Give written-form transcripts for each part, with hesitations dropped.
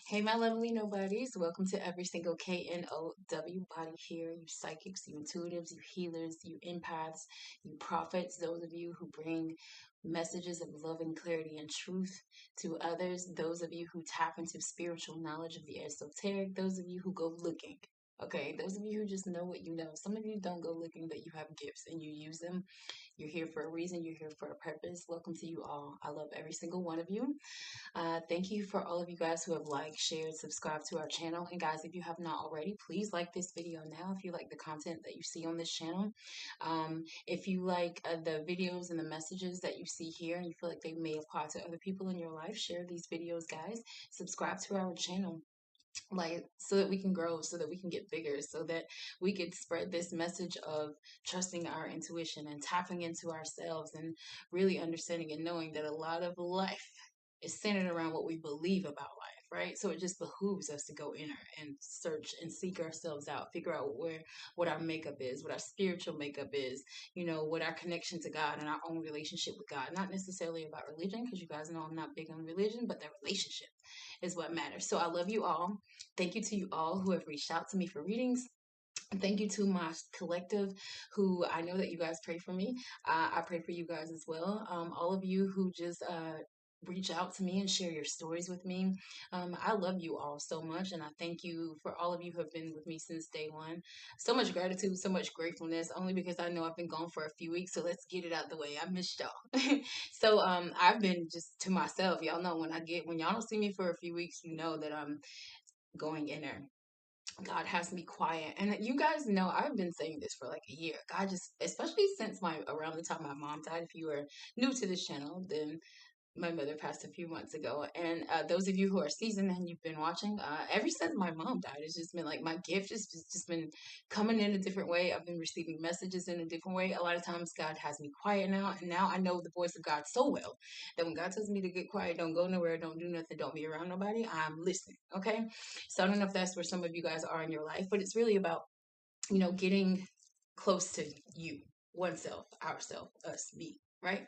Hey, my lovely nobodies. Welcome to every single KNOW body here. You psychics, you intuitives, you healers, you empaths, you prophets, those of you who bring messages of love and clarity and truth to others, those of you who tap into spiritual knowledge of the esoteric, those of you who go looking. Okay, those of you who just know what you know. Some of you don't go looking, but you have gifts and you use them. You're here for a reason, you're here for a purpose. Welcome to you all. I love every single one of you. Thank you for all of you guys who have liked, shared, subscribed to our channel. And guys, if you have not already, please like this video now if you like the content that you see on this channel. If you like the videos and the messages that you see here and you feel like they may apply to other people in your life, share these videos, guys. Subscribe to our channel, like, so that we can grow, so that we can get bigger, so that we could spread this message of trusting our intuition and tapping into ourselves and really understanding and knowing that a lot of life is centered around what we believe about life, right? So it just behooves us to go inner and search and seek ourselves out, figure out what our makeup is, what our spiritual makeup is, what our connection to God and our own relationship with God. Not necessarily about religion, because you guys know I'm not big on religion, but the relationship is what matters. So I love you all. Thank you to you all who have reached out to me for readings. Thank you to my collective, who I know that you guys pray for me. I pray for you guys as well. All of you who just reach out to me and share your stories with me. I love you all so much, and I thank you for all of you who have been with me since day one. So much gratitude, so much gratefulness, only because I know I've been gone for a few weeks, so let's get it out the way. I missed y'all. So I've been just to myself. Y'all know when y'all don't see me for a few weeks, you know that I'm going inner. God has me quiet. And you guys know I've been saying this for like a year. God just, especially since my around the time my mom died, if you were new to this channel, then my mother passed a few months ago. And those of you who are seasoned and you've been watching, ever since my mom died, it's just been like my gift just been coming in a different way. I've been receiving messages in a different way. A lot of times God has me quiet now. And now I know the voice of God so well that when God tells me to get quiet, don't go nowhere, don't do nothing, don't be around nobody, I'm listening. Okay. So I don't know if that's where some of you guys are in your life, but it's really about, getting close to you, oneself, ourself, us, me, right?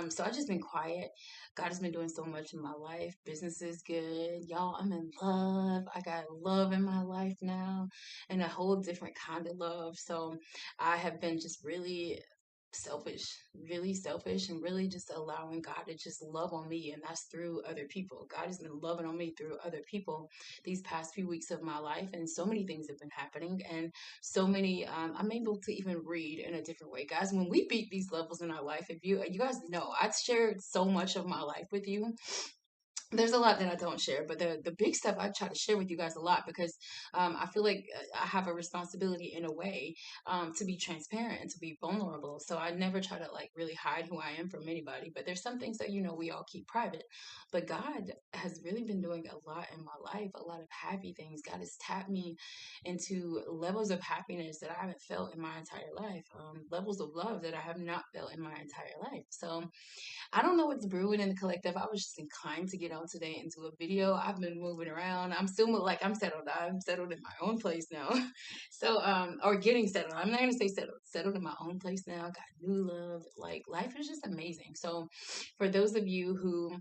So I've just been quiet. God has been doing so much in my life. Business is good. Y'all, I'm in love. I got love in my life now, and a whole different kind of love. So I have been just really selfish, and really just allowing God to just love on me, and that's through other people. God has been loving on me through other people these past few weeks of my life, and so many things have been happening, and so many I'm able to even read in a different way, guys. When we beat these levels in our life, if you guys know, I've shared so much of my life with you. There's a lot that I don't share, but the big stuff I try to share with you guys a lot, because I feel like I have a responsibility in a way, to be transparent and to be vulnerable. So I never try to like really hide who I am from anybody. But there's some things that we all keep private. But God has really been doing a lot in my life, a lot of happy things. God has tapped me into levels of happiness that I haven't felt in my entire life, levels of love that I have not felt in my entire life. So I don't know what's brewing in the collective. I was just inclined to get on today and do a video. I've been moving around. I'm still like I'm settled. I'm settled in my own place now. So or getting settled. I'm not gonna say settled. Settled in my own place now. Got new love. Like life is just amazing. So for those of you who,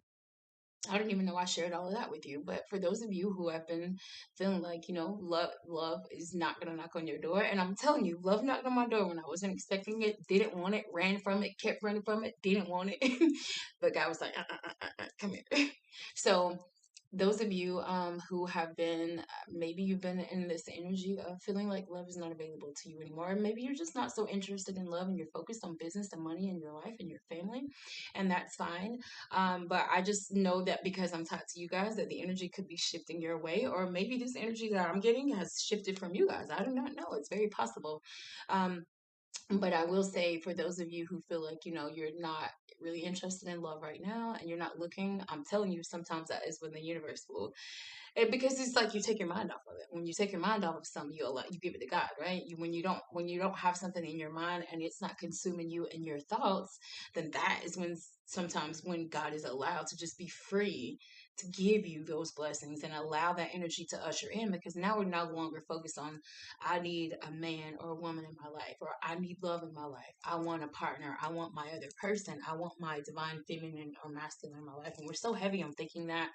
I don't even know I shared all of that with you, but for those of you who have been feeling like, love is not gonna knock on your door, and I'm telling you, love knocked on my door when I wasn't expecting it, didn't want it, ran from it, kept running from it, didn't want it, but God was like, come here. So those of you who have been, maybe you've been in this energy of feeling like love is not available to you anymore. Maybe you're just not so interested in love and you're focused on business and money and your life and your family, and that's fine. But I just know that because I'm taught to you guys that the energy could be shifting your way, or maybe this energy that I'm getting has shifted from you guys. I do not know. It's very possible. Um, but I will say, for those of you who feel like, you're not really interested in love right now and you're not looking, I'm telling you, sometimes that is when the universe will, because it's like you take your mind off of it. When you take your mind off of something, you give it to God, right? When you don't have something in your mind and it's not consuming you and your thoughts, then that is when sometimes when God is allowed to just be free to give you those blessings and allow that energy to usher in, because now we're no longer focused on, I need a man or a woman in my life, or I need love in my life, I want a partner, I want my other person, I want my divine feminine or masculine in my life. And we're so heavy on thinking that,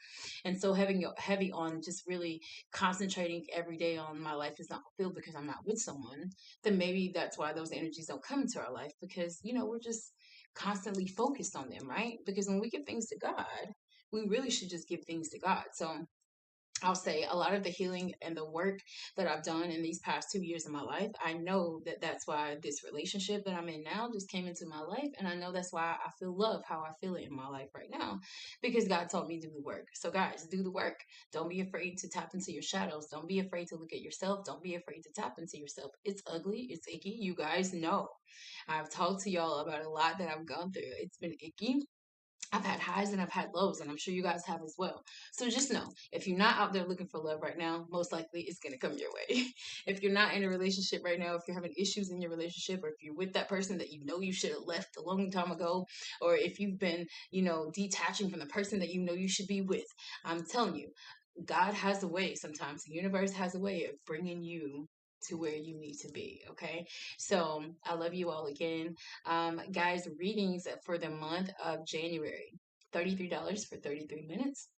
and so heavy on just really concentrating every day on my life is not fulfilled because I'm not with someone. Then maybe that's why those energies don't come into our life, because we're just constantly focused on them, right? Because when we give things to God, we really should just give things to God. So I'll say a lot of the healing and the work that I've done in these past 2 years of my life, I know that that's why this relationship that I'm in now just came into my life. And I know that's why I feel love how I feel it in my life right now, because God told me to do the work. So, guys, do the work. Don't be afraid to tap into your shadows. Don't be afraid to look at yourself. Don't be afraid to tap into yourself. It's ugly. It's icky. You guys know. I've talked to y'all about a lot that I've gone through. It's been icky. I've had highs and I've had lows, and I'm sure you guys have as well. So just know, if you're not out there looking for love right now, most likely it's going to come your way. If you're not in a relationship right now, if you're having issues in your relationship, or if you're with that person that you know you should have left a long time ago, or if you've been, detaching from the person that you know you should be with, I'm telling you, God has a way sometimes. The universe has a way of bringing you to where you need to be. Okay. So I love you all again. Guys, readings for the month of January, $33 for 33 minutes.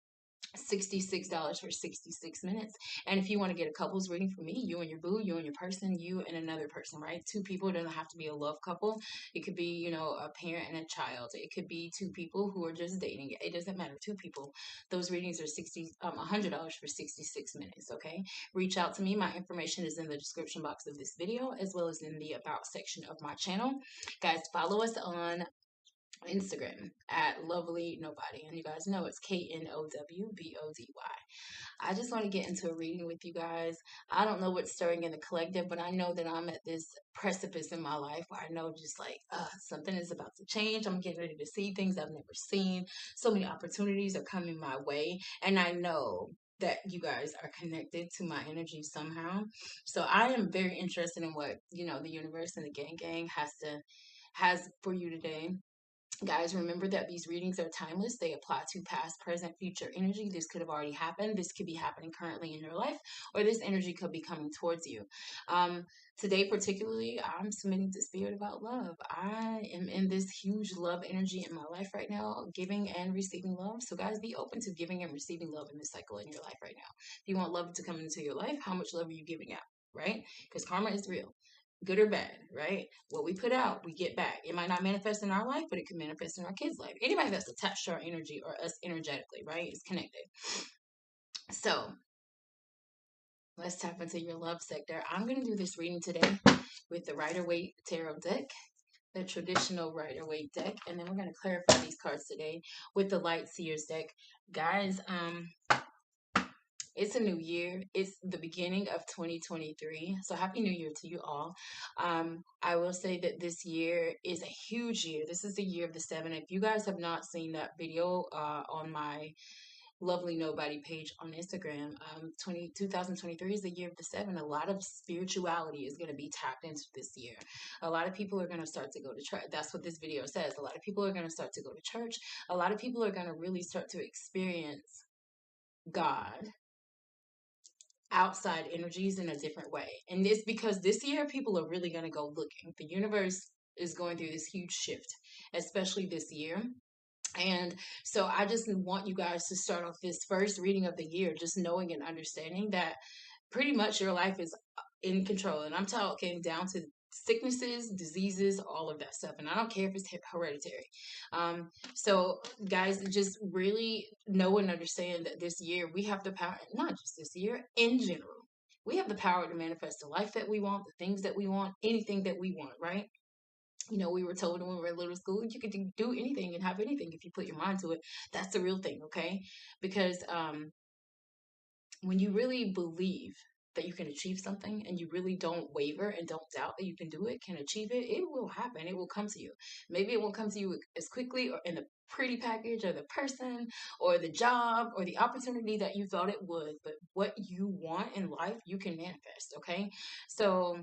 $66 for 66 minutes. And if you want to get a couples reading from me, you and your boo, you and your person, you and another person, right? Two people. It doesn't have to be a love couple. It could be, a parent and a child. It could be two people who are just dating. It doesn't matter. Two people. Those readings are $100 for 66 minutes. Okay. Reach out to me. My information is in the description box of this video, as well as in the about section of my channel. Guys, follow us on Instagram at Lovely Nobody. And you guys know it's KNOWbody. I just want to get into a reading with you guys. I don't know what's stirring in the collective, but I know that I'm at this precipice in my life where I know just like something is about to change. I'm getting ready to see things I've never seen. So many opportunities are coming my way. And I know that you guys are connected to my energy somehow. So I am very interested in what, the universe and the gang has for you today. Guys, remember that these readings are timeless. They apply to past, present, future energy. This could have already happened. This could be happening currently in your life, or this energy could be coming towards you. Today, particularly, I'm submitting to spirit about love. I am in this huge love energy in my life right now, giving and receiving love. So, guys, be open to giving and receiving love in this cycle in your life right now. If you want love to come into your life, how much love are you giving out, right? Because karma is real, good or bad, right? What we put out, we get back. It might not manifest in our life, but it can manifest in our kids' life. Anybody that's attached to our energy or us energetically, right, is connected. So let's tap into your love sector. I'm going to do this reading today with the Rider-Waite Tarot deck, the traditional Rider-Waite deck, and then we're going to clarify these cards today with the Light Seers deck. Guys, it's a new year. It's the beginning of 2023. So happy new year to you all. I will say that this year is a huge year. This is the year of the seven. If you guys have not seen that video on my Lovely Nobody page on Instagram, 2023 is the year of the seven. A lot of spirituality is going to be tapped into this year. A lot of people are going to start to go to church. That's what this video says. A lot of people are going to start to go to church. A lot of people are going to really start to experience God, outside energies in a different way. And it's because this year people are really going to go looking. The universe is going through this huge shift, especially this year. And so I just want you guys to start off this first reading of the year just knowing and understanding that pretty much your life is in control. And I'm talking down to sicknesses, diseases, all of that stuff. And I don't care if it's hereditary. So guys, just really know and understand that this year we have the power, not just this year, in general. We have the power to manifest the life that we want, the things that we want, anything that we want, right? We were told when we were in little school, you could do anything and have anything if you put your mind to it. That's the real thing, okay? Because when you really believe that you can achieve something and you really don't waver and don't doubt that you can do it, can achieve it, it will happen. It will come to you. Maybe it won't come to you as quickly or in the pretty package or the person or the job or the opportunity that you thought it would, but what you want in life, you can manifest, okay? So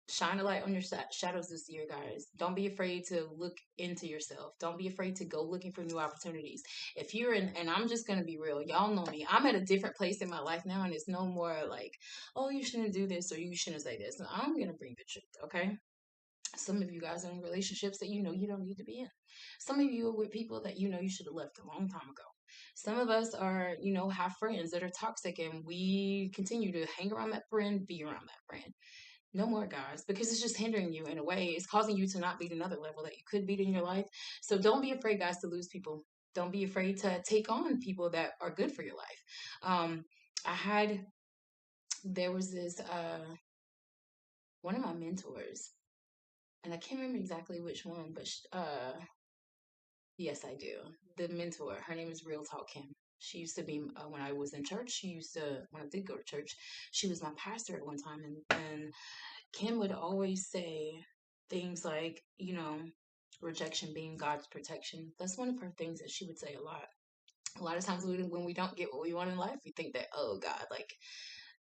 shine a light on your shadows this year, guys. Don't be afraid to look into yourself. Don't be afraid to go looking for new opportunities. If you're in, and I'm just going to be real, y'all know me. I'm at a different place in my life now, and it's no more like, oh, you shouldn't do this or you shouldn't say this. And I'm going to bring the truth, okay? Some of you guys are in relationships that you know you don't need to be in. Some of you are with people that you know you should have left a long time ago. Some of us are, have friends that are toxic and we continue to hang around that friend, be around that friend. No more, guys, because it's just hindering you in a way. It's causing you to not be another level that you could be in your life. So don't be afraid, guys, to lose people. Don't be afraid to take on people that are good for your life. There was this, one of my mentors, and I can't remember exactly which one, but yes, I do. The mentor, her name is Real Talk Kim. She used to be, when I was in church, when I did go to church, she was my pastor at one time. And Kim would always say things like, rejection being God's protection. That's one of her things that she would say a lot. A lot of times when we don't get what we want in life, we think that, oh God, like,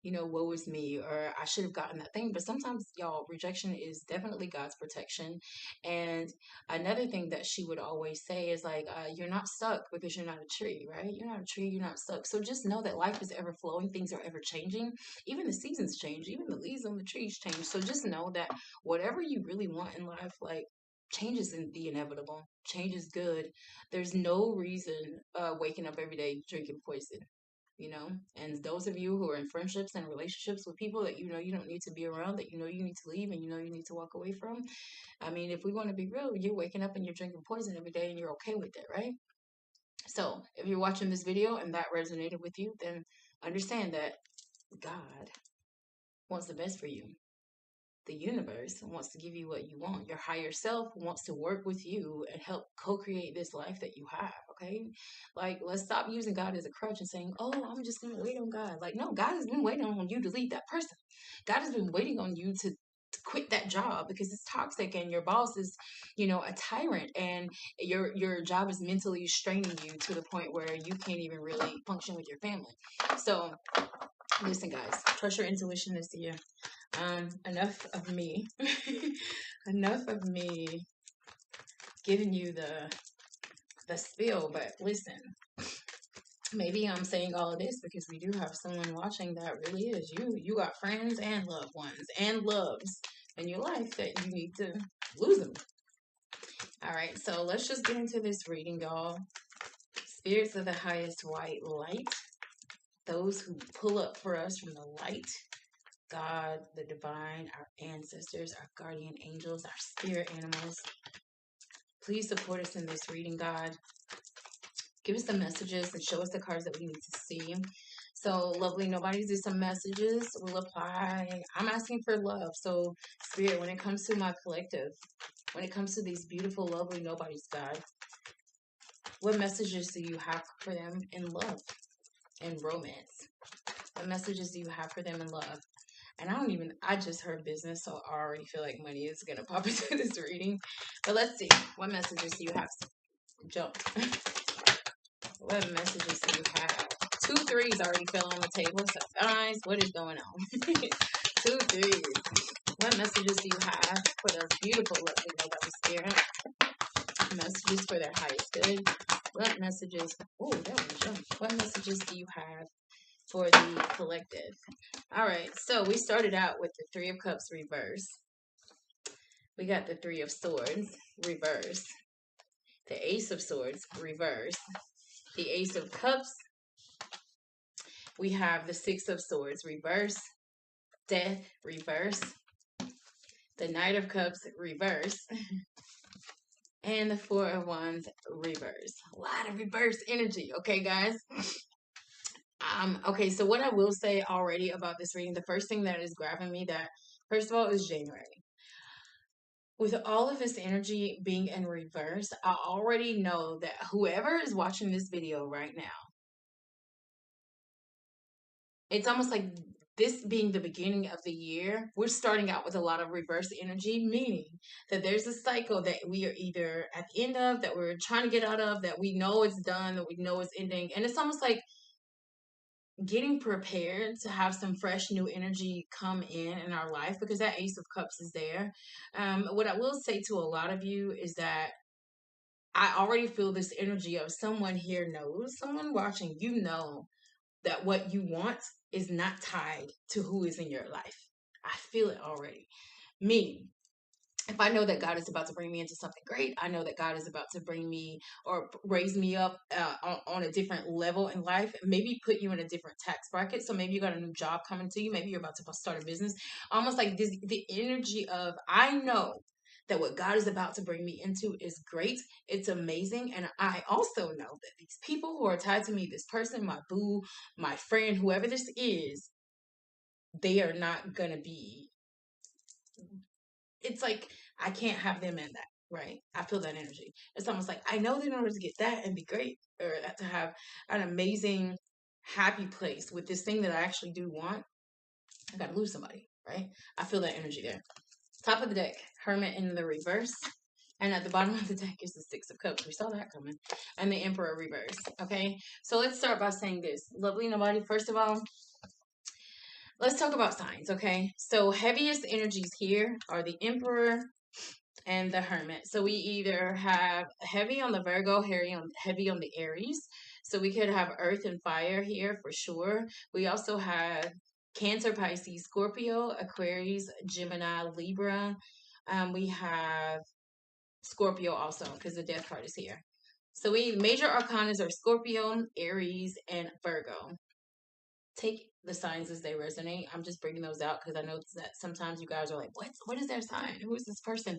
woe is me, or I should have gotten that thing. But sometimes, y'all, rejection is definitely God's protection. And another thing that she would always say is like, you're not stuck because you're not a tree, right? You're not a tree, you're not stuck. So just know that life is ever flowing, things are ever changing. Even the seasons change, even the leaves on the trees change. So just know that whatever you really want in life, like, change is the inevitable. Change is good. There's no reason waking up every day drinking poison, and those of you who are in friendships and relationships with people that you don't need to be around, that you need to leave and you need to walk away from. I mean, if we want to be real, you're waking up and you're drinking poison every day and you're okay with it, right? So if you're watching this video and that resonated with you, then understand that God wants the best for you. The universe wants to give you what you want. Your higher self wants to work with you and help co-create this life that you have. Okay, like, let's stop using God as a crutch and saying, oh, I'm just gonna wait on God. Like, no, God has been waiting on you to leave that person. God has been waiting on you to quit that job because it's toxic and your boss is, a tyrant, and your job is mentally straining you to the point where you can't even really function with your family. So listen, guys, trust your intuition this year. Enough of me. Enough of me giving you the spiel, but listen. Maybe I'm saying all of this because we do have someone watching that really is you. You got friends and loved ones and loves in your life that you need to lose them. All right, so let's just get into this reading, y'all. Spirits of the highest white light, those who pull up for us from the light, God, the divine, our ancestors, our guardian angels, our spirit animals. Please support us in this reading, God. Give us the messages and show us the cards that we need to see. So, lovely nobodies, do some messages. Will apply. I'm asking for love. So, Spirit, when it comes to my collective, when it comes to these beautiful, lovely nobodies, God, what messages do you have for them in love and romance? What messages do you have for them in love? And I just heard business, so I already feel like money is going to pop into this reading. But let's see. What messages do you have? Jump. What messages do you have? 2 threes already fell on the table. So, guys, what is going on? 2 threes. What messages do you have for those beautiful, lovely nobody spirit? Messages for their highest good. What messages? Oh, that was a jump. What messages do you have for the collective? All right, so we started out with the 3 of Cups reverse. We got the 3 of Swords reverse. The Ace of Swords reverse. The Ace of Cups. We have the 6 of Swords reverse. Death reverse. The Knight of Cups reverse. And the 4 of Wands reverse. A lot of reverse energy, okay, guys? Okay, so what I will say already about this reading, the first thing that is grabbing me, that first of all is January. With all of this energy being in reverse, I already know that whoever is watching this video right now, it's almost like this being the beginning of the year, we're starting out with a lot of reverse energy, meaning that there's a cycle that we are either at the end of, that we're trying to get out of, that we know it's done, that we know it's ending. And it's almost like getting prepared to have some fresh new energy come in our life, because that Ace of Cups is there. What I will say to a lot of you is that I already feel this energy of someone here knows, someone watching, you know, that what you want is not tied to who is in your life. I feel it already. Me, if I know that God is about to bring me into something great, I know that God is about to bring me or raise me up on a different level in life, maybe put you in a different tax bracket. So maybe you got a new job coming to you. Maybe you're about to start a business. Almost like this, the energy of, I know that what God is about to bring me into is great. It's amazing. And I also know that these people who are tied to me, this person, my boo, my friend, whoever this is, they are not going to be, it's like I can't have them in that, right? I feel that energy. It's almost like I know that in order to get that and be great, or to have an amazing, happy place with this thing that I actually do want, I gotta lose somebody, right? I feel that energy there. Top of the deck, Hermit in the reverse. And at the bottom of the deck is the Six of Cups. We saw that coming. And the Emperor reverse. Okay? So let's start by saying this. Lovely nobody, first of all, let's talk about signs, okay? So heaviest energies here are the Emperor and the Hermit. So we either have heavy on the Virgo, heavy on the Aries. So we could have Earth and Fire here for sure. We also have Cancer, Pisces, Scorpio, Aquarius, Gemini, Libra. We have Scorpio also, because the Death card is here. So we major arcanas are Scorpio, Aries, and Virgo. Take the signs as they resonate. I'm just bringing those out because I know that sometimes you guys are like, what is their sign? Who is this person?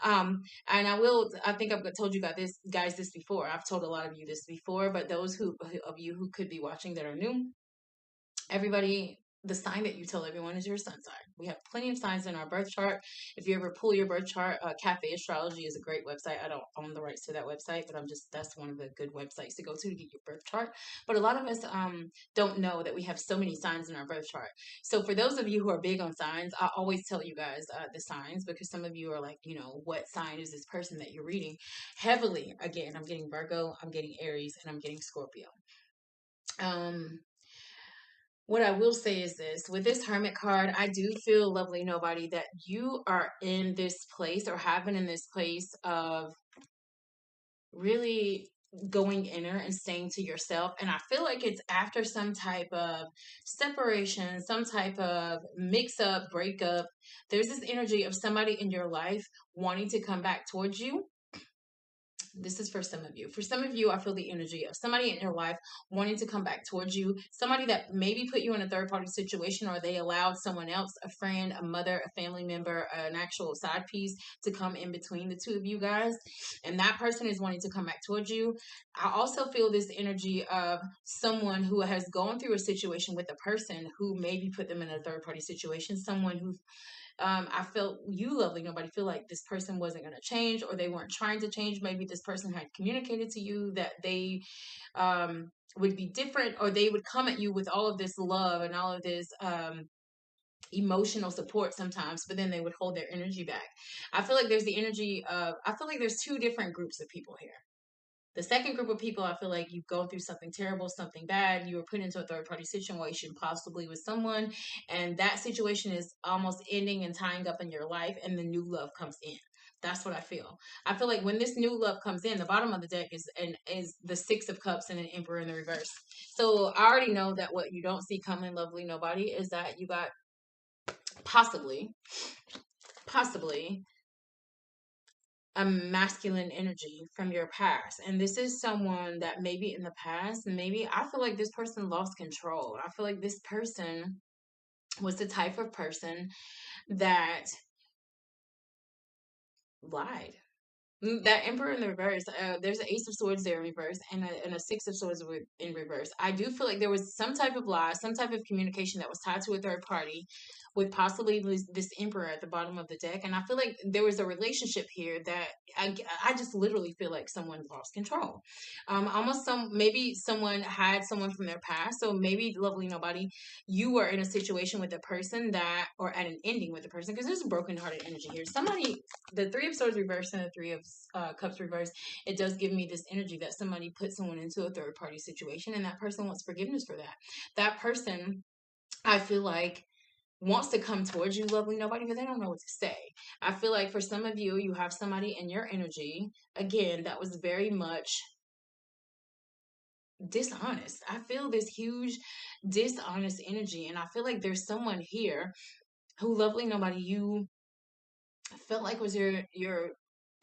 And I think I've told you guys this before. I've told a lot of you this before, but those of you who could be watching that are new, everybody, the sign that you tell everyone is your sun sign. We have plenty of signs in our birth chart. If you ever pull your birth chart, Cafe Astrology is a great website. I don't own the rights to that website, but that's one of the good websites to go to get your birth chart. But a lot of us don't know that we have so many signs in our birth chart. So for those of you who are big on signs, I always tell you guys the signs, because some of you are like, what sign is this person that you're reading? Heavily, again, I'm getting Virgo, I'm getting Aries, and I'm getting Scorpio. What I will say is this, with this Hermit card, I do feel, lovely nobody, that you are in this place, or have been in this place of really going inner and staying to yourself. And I feel like it's after some type of separation, some type of mix up, breakup. There's this energy of somebody in your life wanting to come back towards you. This is for some of you. For some of you, I feel the energy of somebody in your life wanting to come back towards you, somebody that maybe put you in a third party situation, or they allowed someone else, a friend, a mother, a family member, an actual side piece, to come in between the two of you guys. And that person is wanting to come back towards you. I also feel this energy of someone who has gone through a situation with a person who maybe put them in a third party situation, someone who I felt, you lovely nobody, feel like this person wasn't going to change, or they weren't trying to change. Maybe this person had communicated to you that they would be different, or they would come at you with all of this love and all of this emotional support sometimes, but then they would hold their energy back. I feel like there's the energy of, I feel like there's two different groups of people here. The second group of people, I feel like you've gone through something terrible, something bad. You were put into a third party situation, possibly with someone, and that situation is almost ending and tying up in your life, and the new love comes in. That's what I feel. I feel like when this new love comes in, the bottom of the deck is the Six of Cups and an Emperor in the reverse. So I already know that what you don't see coming, lovely nobody, is that you got possibly a masculine energy from your past. And this is someone that maybe in the past, maybe I feel like this person lost control. I feel like this person was the type of person that lied. That Emperor in the reverse, there's an Ace of Swords there in reverse, and a Six of Swords in reverse. I do feel like there was some type of lie, some type of communication that was tied to a third party with possibly this emperor at the bottom of the deck. And I feel like there was a relationship here that I just literally feel like someone lost control. Almost maybe someone had someone from their past. So maybe, lovely nobody, you were in a situation with a person that, or at an ending with a person, because there's a broken-hearted energy here. Somebody, the Three of Swords reverse and the Three of Cups reverse, it does give me this energy that somebody put someone into a third-party situation, and that person wants forgiveness for that. That person, I feel like, wants to come towards you, lovely nobody, but they don't know what to say. I feel like for some of you, you have somebody in your energy, again, that was very much dishonest. I feel this huge dishonest energy, and I feel like there's someone here who, lovely nobody, you felt like was your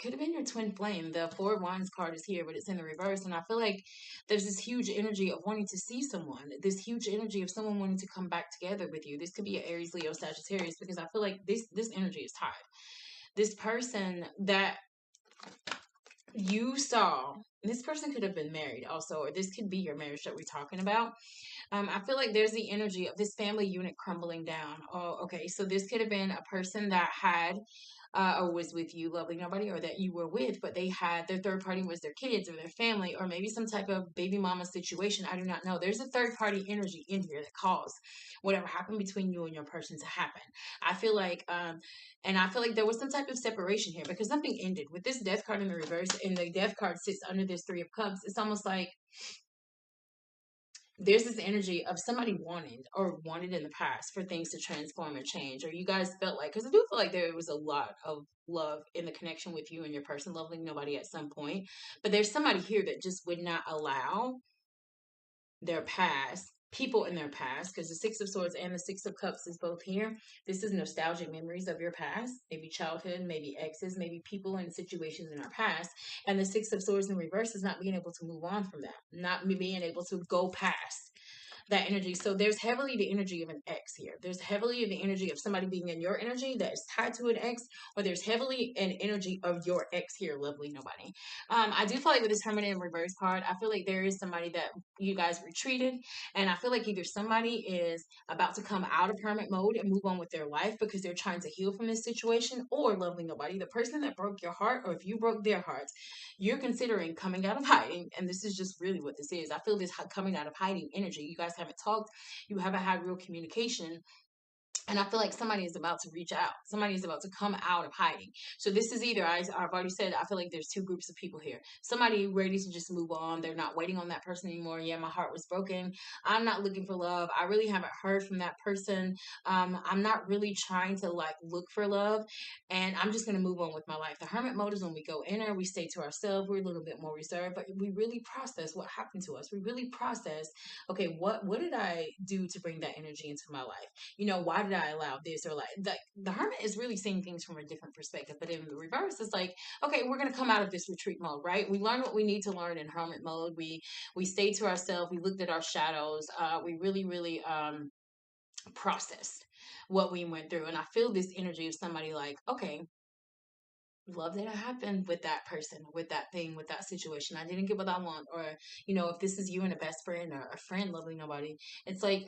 could have been your twin flame. The Four of Wands card is here, but it's in the reverse, and I feel like there's this huge energy of wanting to see someone, this huge energy of someone wanting to come back together with you. This could be an Aries, Leo, Sagittarius, because I feel like this energy is tied. This person that you saw, this person could have been married also, or this could be your marriage that we're talking about. I feel like there's the energy of this family unit crumbling down. Oh, okay. So this could have been a person that had or was with you, lovely nobody, or that you were with, but they had their third party was their kids or their family, or maybe some type of baby mama situation. I do not know. There's a third party energy in here that caused whatever happened between you and your person to happen. I feel like, and I feel like there was some type of separation here because something ended with this death card in the reverse, and the death card sits under this Three of Cups. It's almost like there's this energy of somebody wanted in the past for things to transform and change, or you guys felt like, because I do feel like there was a lot of love in the connection with you and your person, loving nobody at some point, but there's somebody here that just would not allow their past, people in their past, because the Six of Swords and the Six of Cups is both here. This is nostalgic memories of your past, maybe childhood, maybe exes, maybe people and situations in our past. And the Six of Swords in reverse is not being able to move on from that, not being able to go past that energy. So there's heavily the energy of an ex here. There's heavily the energy of somebody being in your energy that is tied to an ex, or there's heavily an energy of your ex here, lovely nobody. I do feel like with this Hermit in reverse card, I feel like there is somebody that you guys retreated, and I feel like either somebody is about to come out of hermit mode and move on with their life because they're trying to heal from this situation, or lovely nobody, the person that broke your heart, or if you broke their hearts, you're considering coming out of hiding. And this is just really what this is. I feel this coming out of hiding energy. You guys haven't talked, you haven't had real communication, and I feel like somebody is about to reach out. Somebody is about to come out of hiding. So this is either, I've already said, I feel like there's two groups of people here. Somebody ready to just move on. They're not waiting on that person anymore. Yeah, my heart was broken. I'm not looking for love. I really haven't heard from that person. I'm not really trying to like look for love. And I'm just going to move on with my life. The hermit mode is when we go inner, we stay to ourselves. We're a little bit more reserved, but we really process what happened to us. We really process, okay, what did I do to bring that energy into my life? Why did I allow this? Or like the hermit is really seeing things from a different perspective. But in the reverse, it's like, okay, we're gonna come out of this retreat mode, right? We learned what we need to learn in hermit mode. We stayed to ourselves, we looked at our shadows, we really, really processed what we went through. And I feel this energy of somebody like, okay, love that happened with that person, with that thing, with that situation. I didn't get what I want. Or, if this is you and a best friend or a friend, lovely nobody, it's like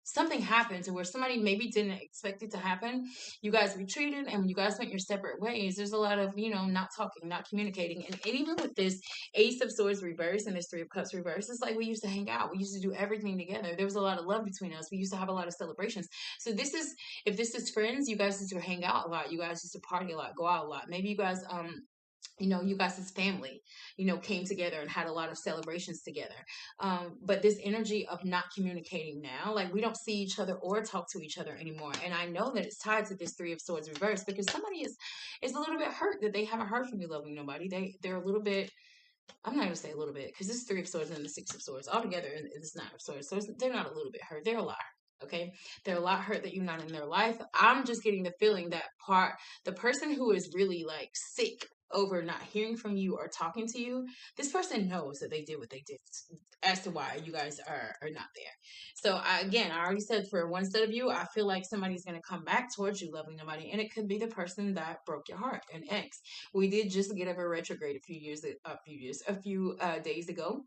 something happened to where somebody maybe didn't expect it to happen. You guys retreated and you guys went your separate ways. There's a lot of, not talking, not communicating. And even with this Ace of Swords reverse and this Three of Cups reverse, it's like we used to hang out. We used to do everything together. There was a lot of love between us. We used to have a lot of celebrations. So if this is friends, you guys used to hang out a lot. You guys used to party a lot, go out a lot. Maybe you guys, you guys as family, came together and had a lot of celebrations together. But this energy of not communicating now, like we don't see each other or talk to each other anymore. And I know that it's tied to this Three of Swords reverse because somebody is a little bit hurt that they haven't heard from you, loving nobody. They're a little bit. I'm not gonna say a little bit because this is Three of Swords and the Six of Swords altogether, and it's Nine of Swords. So they're not a little bit hurt. They're a lot. Okay, they're a lot hurt that you're not in their life. I'm just getting the feeling that the person who is really like sick over not hearing from you or talking to you, this person knows that they did what they did as to why you guys are not there. So I already said for one set of you, I feel like somebody's gonna come back towards you, loving nobody, and it could be the person that broke your heart, an ex. We did just get over retrograde a few days ago.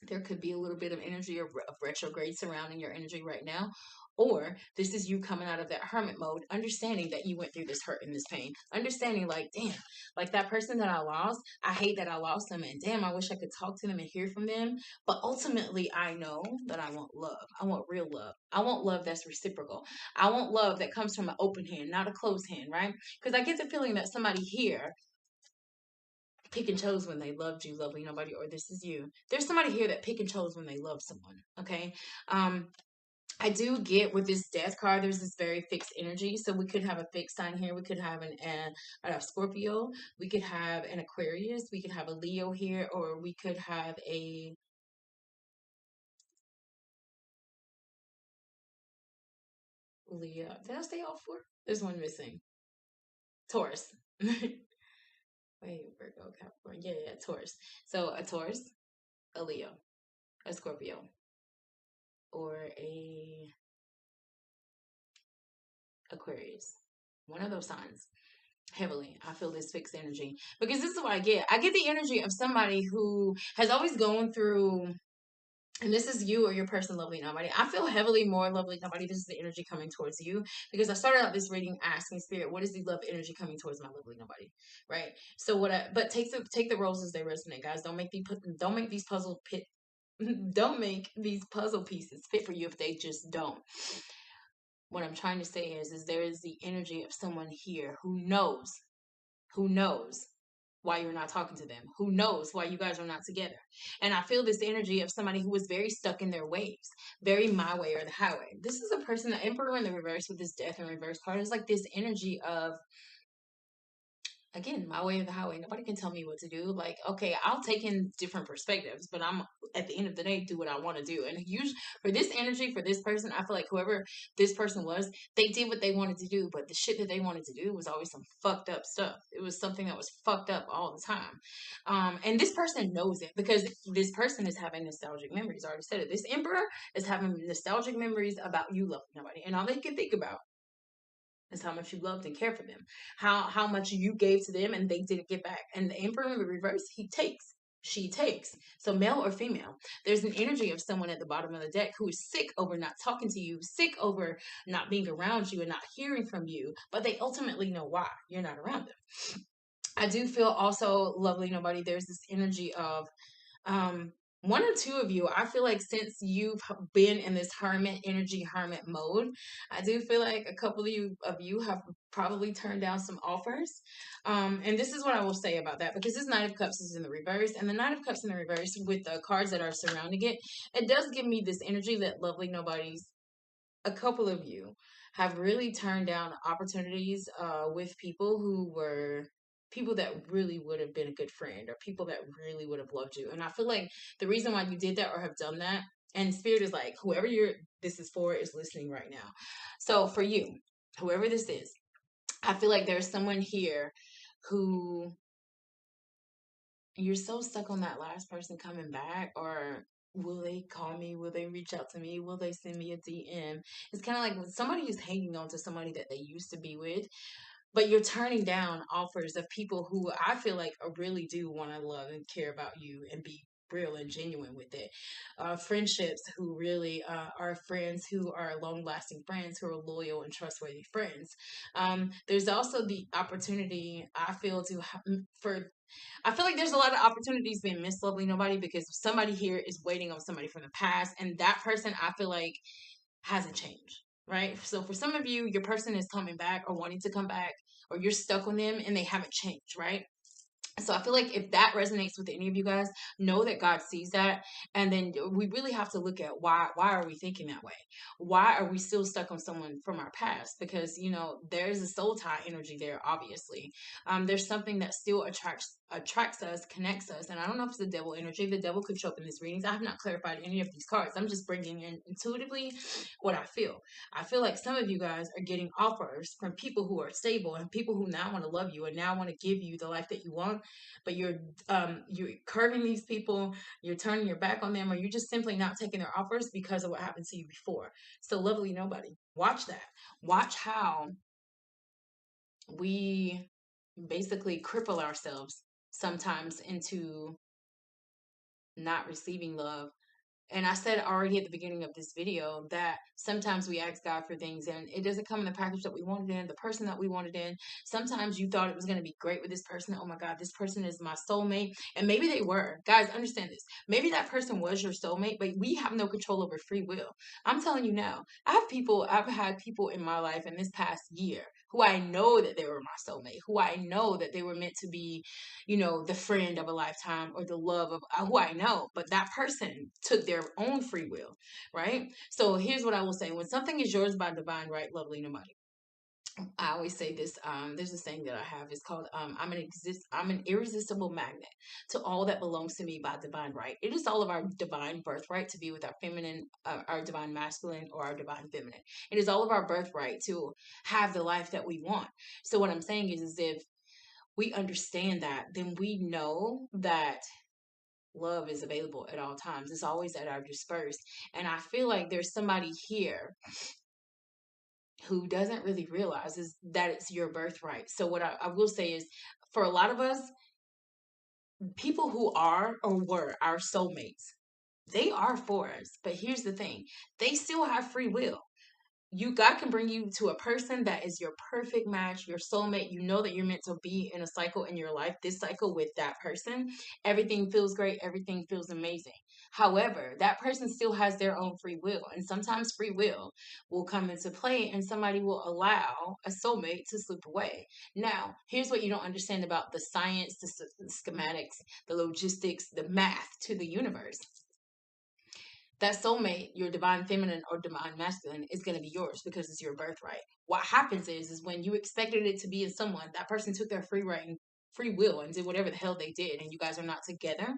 There could be a little bit of energy of retrograde surrounding your energy right now. Or this is you coming out of that hermit mode, understanding that you went through this hurt and this pain, understanding like, damn, like that person that I lost, I hate that I lost them, and damn, I wish I could talk to them and hear from them. But ultimately, I know that I want love. I want real love. I want love that's reciprocal. I want love that comes from an open hand, not a closed hand, right? Because I get the feeling that somebody here pick and chose when they loved you, lovely nobody, or this is you. There's somebody here that pick and chose when they love someone. Okay. I do get with this death card, there's this very fixed energy. So we could have a fixed sign here. We could have a Scorpio. We could have an Aquarius. We could have a Leo here, or we could have a Leo. Did I say all four? There's one missing. Taurus. Wait, Virgo, Capricorn. Yeah, yeah, Taurus. So a Taurus, a Leo, a Scorpio, or a Aquarius. One of those signs. Heavily, I feel this fixed energy because this is what I get. I get the energy of somebody who has always gone through, and this is you or your person, lovely nobody. I feel heavily more lovely nobody. This is the energy coming towards you because I started out this reading asking spirit, what is the love energy coming towards my lovely nobody, right? So but take the roles as they resonate, guys. Don't make these don't make these puzzle pieces fit for you if they just don't. What I'm trying to say is there is the energy of someone here who knows why you're not talking to them, who knows why you guys are not together. And I feel this energy of somebody who was very stuck in their ways, very my way or the highway. This is a person, the Emperor in the reverse with this death in reverse card is like this energy of, again, my way or the highway. Nobody can tell me what to do. Like, okay, I'll take in different perspectives, but I'm at the end of the day do what I want to do. And usually for this energy, for this person, I feel like whoever this person was, they did what they wanted to do, but the shit that they wanted to do was always some fucked up stuff. It was something that was fucked up all the time. And this person knows it because this person is having nostalgic memories. I already said it. This emperor is having nostalgic memories about you loving nobody, and all they can think about is how much you loved and cared for them, how much you gave to them and they didn't get back. And the emperor in the reverse, he takes, she takes. So male or female, there's an energy of someone at the bottom of the deck who is sick over not talking to you, sick over not being around you and not hearing from you, but they ultimately know why you're not around them. I do feel also, lovely nobody, there's this energy of um one or two of you, I feel like since you've been in this hermit energy, hermit mode, I do feel like a couple of you have probably turned down some offers. And this is what I will say about that because this Knight of Cups is in the reverse, and the Knight of Cups in the reverse with the cards that are surrounding it, it does give me this energy that lovely nobodies, a couple of you have really turned down opportunities with people who were people that really would have been a good friend or people that really would have loved you. And I feel like the reason why you did that or have done that, and spirit is like, whoever this is for is listening right now. So for you, whoever this is, I feel like there's someone here who you're so stuck on that last person coming back, or will they call me? Will they reach out to me? Will they send me a DM? It's kind of like when somebody is hanging on to somebody that they used to be with, but you're turning down offers of people who I feel like really do want to love and care about you and be real and genuine with it. Friendships who really are friends who are long lasting friends who are loyal and trustworthy friends. There's also the opportunity I feel for I feel like there's a lot of opportunities being missed, lovely nobody, because somebody here is waiting on somebody from the past, and that person I feel like hasn't changed, right? So for some of you, your person is coming back or wanting to come back, or you're stuck on them and they haven't changed, right? So I feel like if that resonates with any of you guys, know that God sees that. And then we really have to look at why are we thinking that way? Why are we still stuck on someone from our past? Because, there's a soul tie energy there, obviously. There's something that still attracts us, connects us. And I don't know if it's the devil energy. The devil could show up in these readings. I have not clarified any of these cards. I'm just bringing in intuitively what I feel. I feel like some of you guys are getting offers from people who are stable and people who now want to love you and now want to give you the life that you want, but you're curving these people, you're turning your back on them, or you're just simply not taking their offers because of what happened to you before. So lovely nobody, watch that. Watch how we basically cripple ourselves sometimes into not receiving love. And I said already at the beginning of this video that sometimes we ask God for things and it doesn't come in the package that we wanted in, the person that we wanted in. Sometimes you thought it was going to be great with this person. Oh my God, this person is my soulmate. And maybe they were. Guys, understand this. Maybe that person was your soulmate, but we have no control over free will. I'm telling you now, I've had people in my life in this past year who I know that they were my soulmate, who I know that they were meant to be, the friend of a lifetime or the love of who I know, but that person took their own free will, right? So here's what I will say: when something is yours by divine right, lovely nobody. I always say this. There's a saying that I have. It's called I'm an irresistible magnet to all that belongs to me by divine right. It is all of our divine birthright to be with our feminine, our divine masculine, or our divine feminine. It is all of our birthright to have the life that we want. So what I'm saying is if we understand that, then we know that love is available at all times. It's always at our disperse. And I feel like there's somebody here who doesn't really realize is that it's your birthright. So what I will say is for a lot of us, people who are or were our soulmates, they are for us. But here's the thing, they still have free will. God can bring you to a person that is your perfect match, your soulmate. You know that you're meant to be in a cycle in your life, this cycle with that person. Everything feels great, everything feels amazing. However, that person still has their own free will, and sometimes free will come into play and somebody will allow a soulmate to slip away. Now, here's what you don't understand about the science, the schematics, the logistics, the math to the universe. That soulmate, your divine feminine or divine masculine, is going to be yours because it's your birthright. What happens is when you expected it to be in someone, that person took their free right and free will and did whatever the hell they did, and you guys are not together,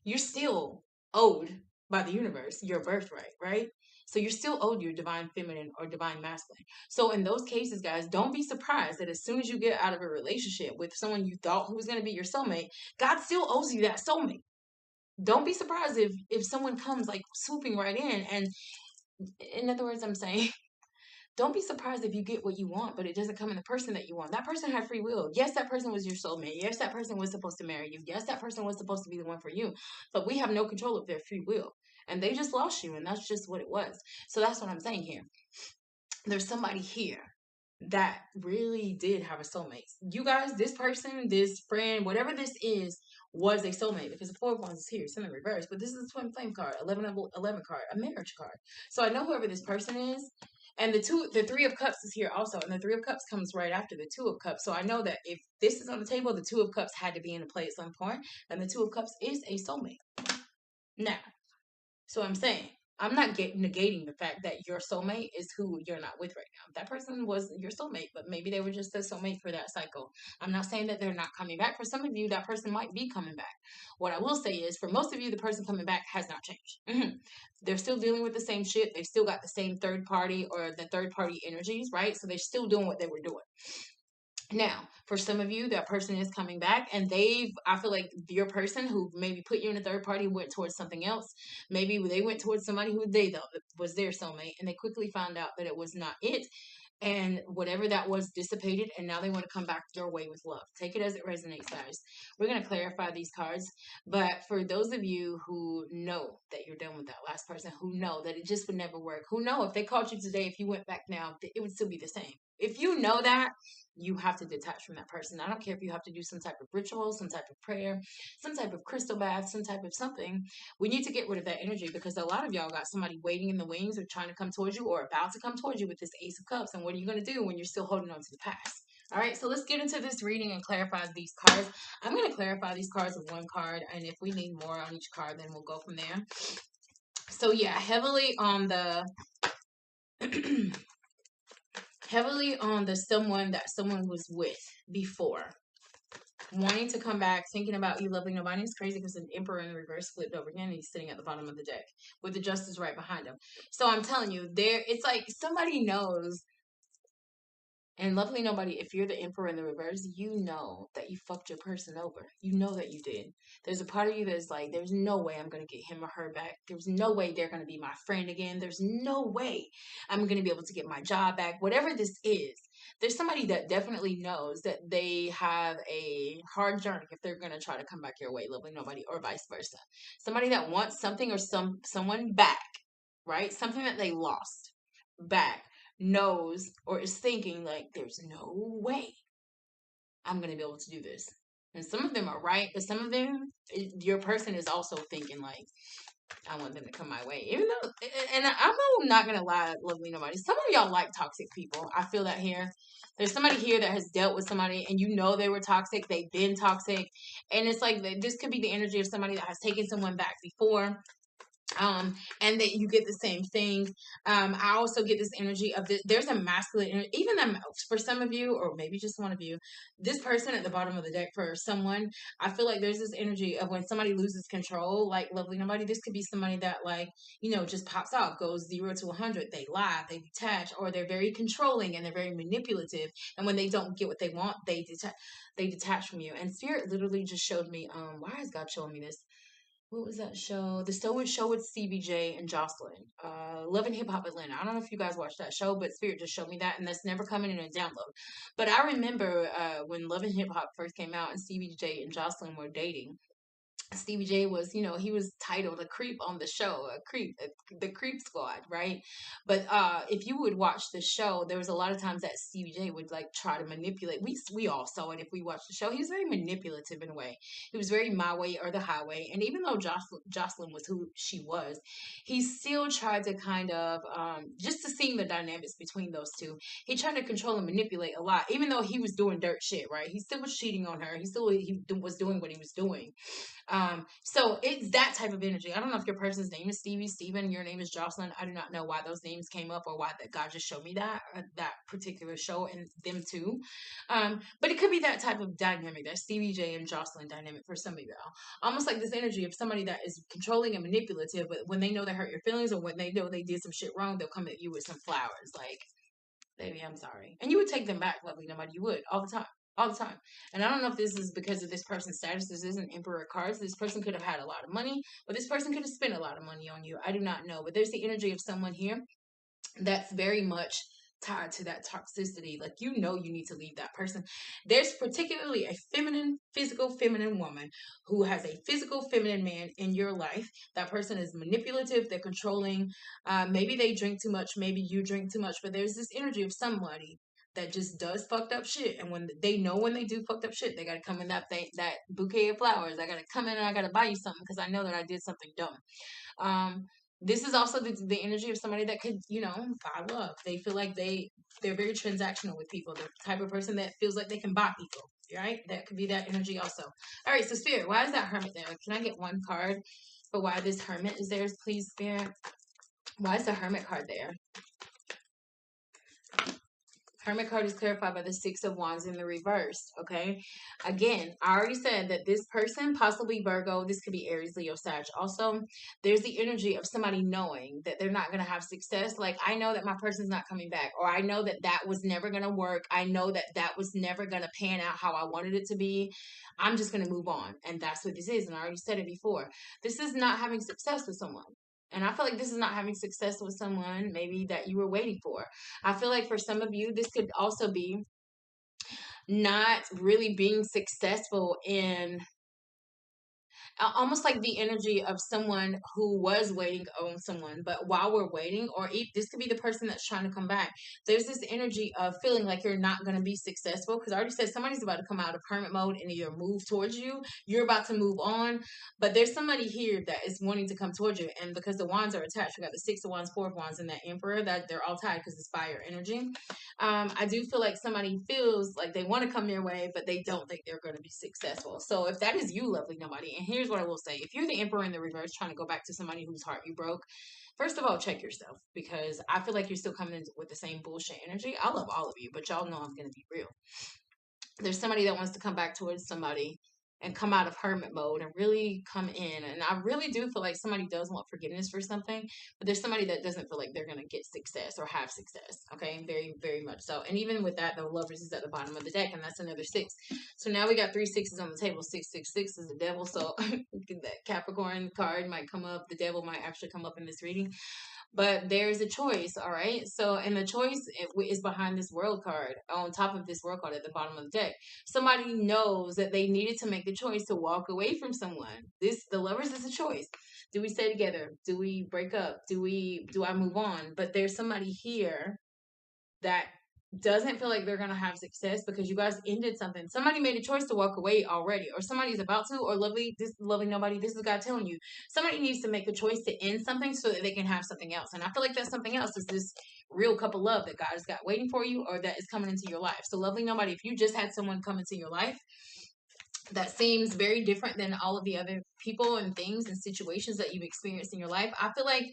you're still owed by the universe your birthright, right? So you're still owed your divine feminine or divine masculine. So in those cases, guys, don't be surprised that as soon as you get out of a relationship with someone you thought who was going to be your soulmate, God still owes you that soulmate. Don't be surprised if someone comes like swooping right in. In other words, I'm saying don't be surprised if you get what you want, but it doesn't come in the person that you want. That person had free will. Yes, that person was your soulmate. Yes, that person was supposed to marry you. Yes, that person was supposed to be the one for you. But we have no control of their free will. And they just lost you, and that's just what it was. So that's what I'm saying here. There's somebody here that really did have a soulmate. You guys, this person, this friend, whatever this is, was a soulmate because the Four of Wands is here. It's in the reverse, but this is a twin flame card, 11 card, a marriage card. So I know whoever this person is. And the Three of Cups is here also, and the Three of Cups comes right after the Two of Cups. So I know that if this is on the table, the Two of Cups had to be in a play at some point, and the Two of Cups is a soulmate. Now, so I'm saying I'm not negating the fact that your soulmate is who you're not with right now. That person was your soulmate, but maybe they were just a soulmate for that cycle. I'm not saying that they're not coming back. For some of you, that person might be coming back. What I will say is, for most of you, the person coming back has not changed. They're still dealing with the same shit. They still got the same third party or the third party energies, right? So they're still doing what they were doing. Now, for some of you, that person is coming back and I feel like your person who maybe put you in a third party went towards something else. Maybe they went towards somebody who they thought was their soulmate and they quickly found out that it was not it. And whatever that was dissipated, and now they want to come back your way with love. Take it as it resonates, guys. We're going to clarify these cards. But for those of you who know that you're done with that last person, who know that it just would never work, who know if they called you today, if you went back now, it would still be the same. If you know that, you have to detach from that person. I don't care if you have to do some type of ritual, some type of prayer, some type of crystal bath, some type of something. We need to get rid of that energy because a lot of y'all got somebody waiting in the wings or trying to come towards you or about to come towards you with this Ace of Cups. And what are you going to do when you're still holding on to the past? All right, so let's get into this reading and clarify these cards. I'm going to clarify these cards with one card, and if we need more on each card, then we'll go from there. So yeah, heavily on the someone that someone was with before, wanting to come back, thinking about you, lovely nobody. It's crazy because the Emperor in the reverse flipped over again and he's sitting at the bottom of the deck with the Justice right behind him. So I'm telling you, it's like somebody knows, And lovely nobody, if you're the emperor in the reverse, you know that you fucked your person over. You know that you did. There's a part of you that's like, there's no way I'm going to get him or her back. There's no way they're going to be my friend again. There's no way I'm going to be able to get my job back. Whatever this is, there's somebody that definitely knows that they have a hard journey if they're going to try to come back your way, lovely nobody, or vice versa. Somebody that wants something or someone back, right? Something that they lost back, knows or is thinking like, there's no way I'm going to be able to do this. And some of them are right, but some of them, your person is also thinking like, I want them to come my way. Even though, and I'm not going to lie, lovely nobody. Some of y'all like toxic people. I feel that here. There's somebody here that has dealt with somebody and you know they were toxic. They've been toxic. And it's like, this could be the energy of somebody that has taken someone back before, and that you get the same thing. I also get this energy of there's a masculine energy, even for some of you, or maybe just one of you, this person at the bottom of the deck for someone, I feel like there's this energy of when somebody loses control, like lovely nobody, this could be somebody that like, just pops out, goes 0 to 100, they lie, they detach, or they're very controlling and they're very manipulative, and when they don't get what they want, they detach from you. And spirit literally just showed me, why is God showing me this? What was that show? The show with CBJ and Jocelyn. Love and Hip Hop Atlanta. I don't know if you guys watched that show, but Spirit just showed me that, and that's never coming in a download. But I remember when Love and Hip Hop first came out and CBJ and Jocelyn were dating. Stevie J was, he was titled a creep on the show, the creep squad, right? But if you would watch the show, there was a lot of times that Stevie J would like try to manipulate. We all saw it if we watched the show. He was very manipulative in a way. He was very my way or the highway. And even though Jocelyn was who she was, he still tried to kind of just to see the dynamics between those two. He tried to control and manipulate a lot, even though he was doing dirt shit, right? He still was cheating on her. He was doing what he was doing. So it's that type of energy. I don't know if your person's name is Stevie, Steven, your name is Jocelyn. I do not know why those names came up or why that God just showed me that particular show and them too. But it could be that type of dynamic, that Stevie J and Jocelyn dynamic for some of y'all. Almost like this energy of somebody that is controlling and manipulative, but when they know they hurt your feelings or when they know they did some shit wrong, they'll come at you with some flowers. Like, baby, I'm sorry. And you would take them back, lovely nobody. You would, all the time. All the time. And I don't know if this is because of this person's status. This isn't Emperor cards. This person could have had a lot of money, but this person could have spent a lot of money on you. I do not know. But there's the energy of someone here that's very much tied to that toxicity. Like, you need to leave that person. There's particularly a physical feminine woman who has a physical feminine man in your life. That person is manipulative, they're controlling. Maybe they drink too much, maybe you drink too much, but there's this energy of somebody that just does fucked up shit. And when they know when they do fucked up shit, they gotta come in that bouquet of flowers. I gotta come in and I gotta buy you something because I know that I did something dumb. This is also the energy of somebody that could, buy love. They feel like they're very transactional with people. They're the type of person that feels like they can buy people, right? That could be that energy also. All right, so Spirit, why is that Hermit there? Can I get one card for why this Hermit is there, please, Spirit? Why is the Hermit card there? Hermit card is clarified by the Six of Wands in the reverse, okay? Again, I already said that this person, possibly Virgo, this could be Aries, Leo, Sag. Also, there's the energy of somebody knowing that they're not going to have success. Like, I know that my person's not coming back, or I know that that was never going to work. I know that that was never going to pan out how I wanted it to be. I'm just going to move on. And that's what this is. And I already said it before. This is not having success with someone. And I feel like this is not having success with someone maybe that you were waiting for. I feel like for some of you, this could also be not really being successful in almost like the energy of someone who was waiting on someone, but while we're waiting, or this could be the person that's trying to come back, there's this energy of feeling like you're not going to be successful, because I already said somebody's about to come out of hermit mode and either move towards you, you're about to move on, but there's somebody here that is wanting to come towards you, and because the wands are attached, we got the Six of Wands, Four of Wands, and that Emperor, that they're all tied because it's fire energy. I do feel like somebody feels like they want to come your way, but they don't think they're going to be successful. So if that is you, lovely nobody, and here's what I will say. If you're the Emperor in the reverse trying to go back to somebody whose heart you broke, first of all, check yourself, because I feel like you're still coming in with the same bullshit energy. I love all of you, but y'all know I'm going to be real. There's somebody that wants to come back towards somebody and come out of hermit mode and really come in. And I really do feel like somebody does want forgiveness for something, but there's somebody that doesn't feel like they're going to get success or have success. Okay. Very, very much so. And even with that, the lovers is at the bottom of the deck, and that's another six. So now we got 3 sixes on the table. 666 is the devil. So that Capricorn card might come up. The devil might actually come up in this reading. But there's a choice, all right? So, and the choice is behind this world card, on top of this world card at the bottom of the deck. Somebody knows that they needed to make the choice to walk away from someone. The lovers is a choice. Do we stay together? Do we break up? Do I move on? But there's somebody here that doesn't feel like they're going to have success because you guys ended something. Somebody made a choice to walk away already, or somebody's about to, or lovely nobody. This is God telling you. Somebody needs to make the choice to end something so that they can have something else. And I feel like that something else is this real couple love that God has got waiting for you, or that is coming into your life. So lovely nobody, if you just had someone come into your life that seems very different than all of the other people and things and situations that you've experienced in your life, I feel like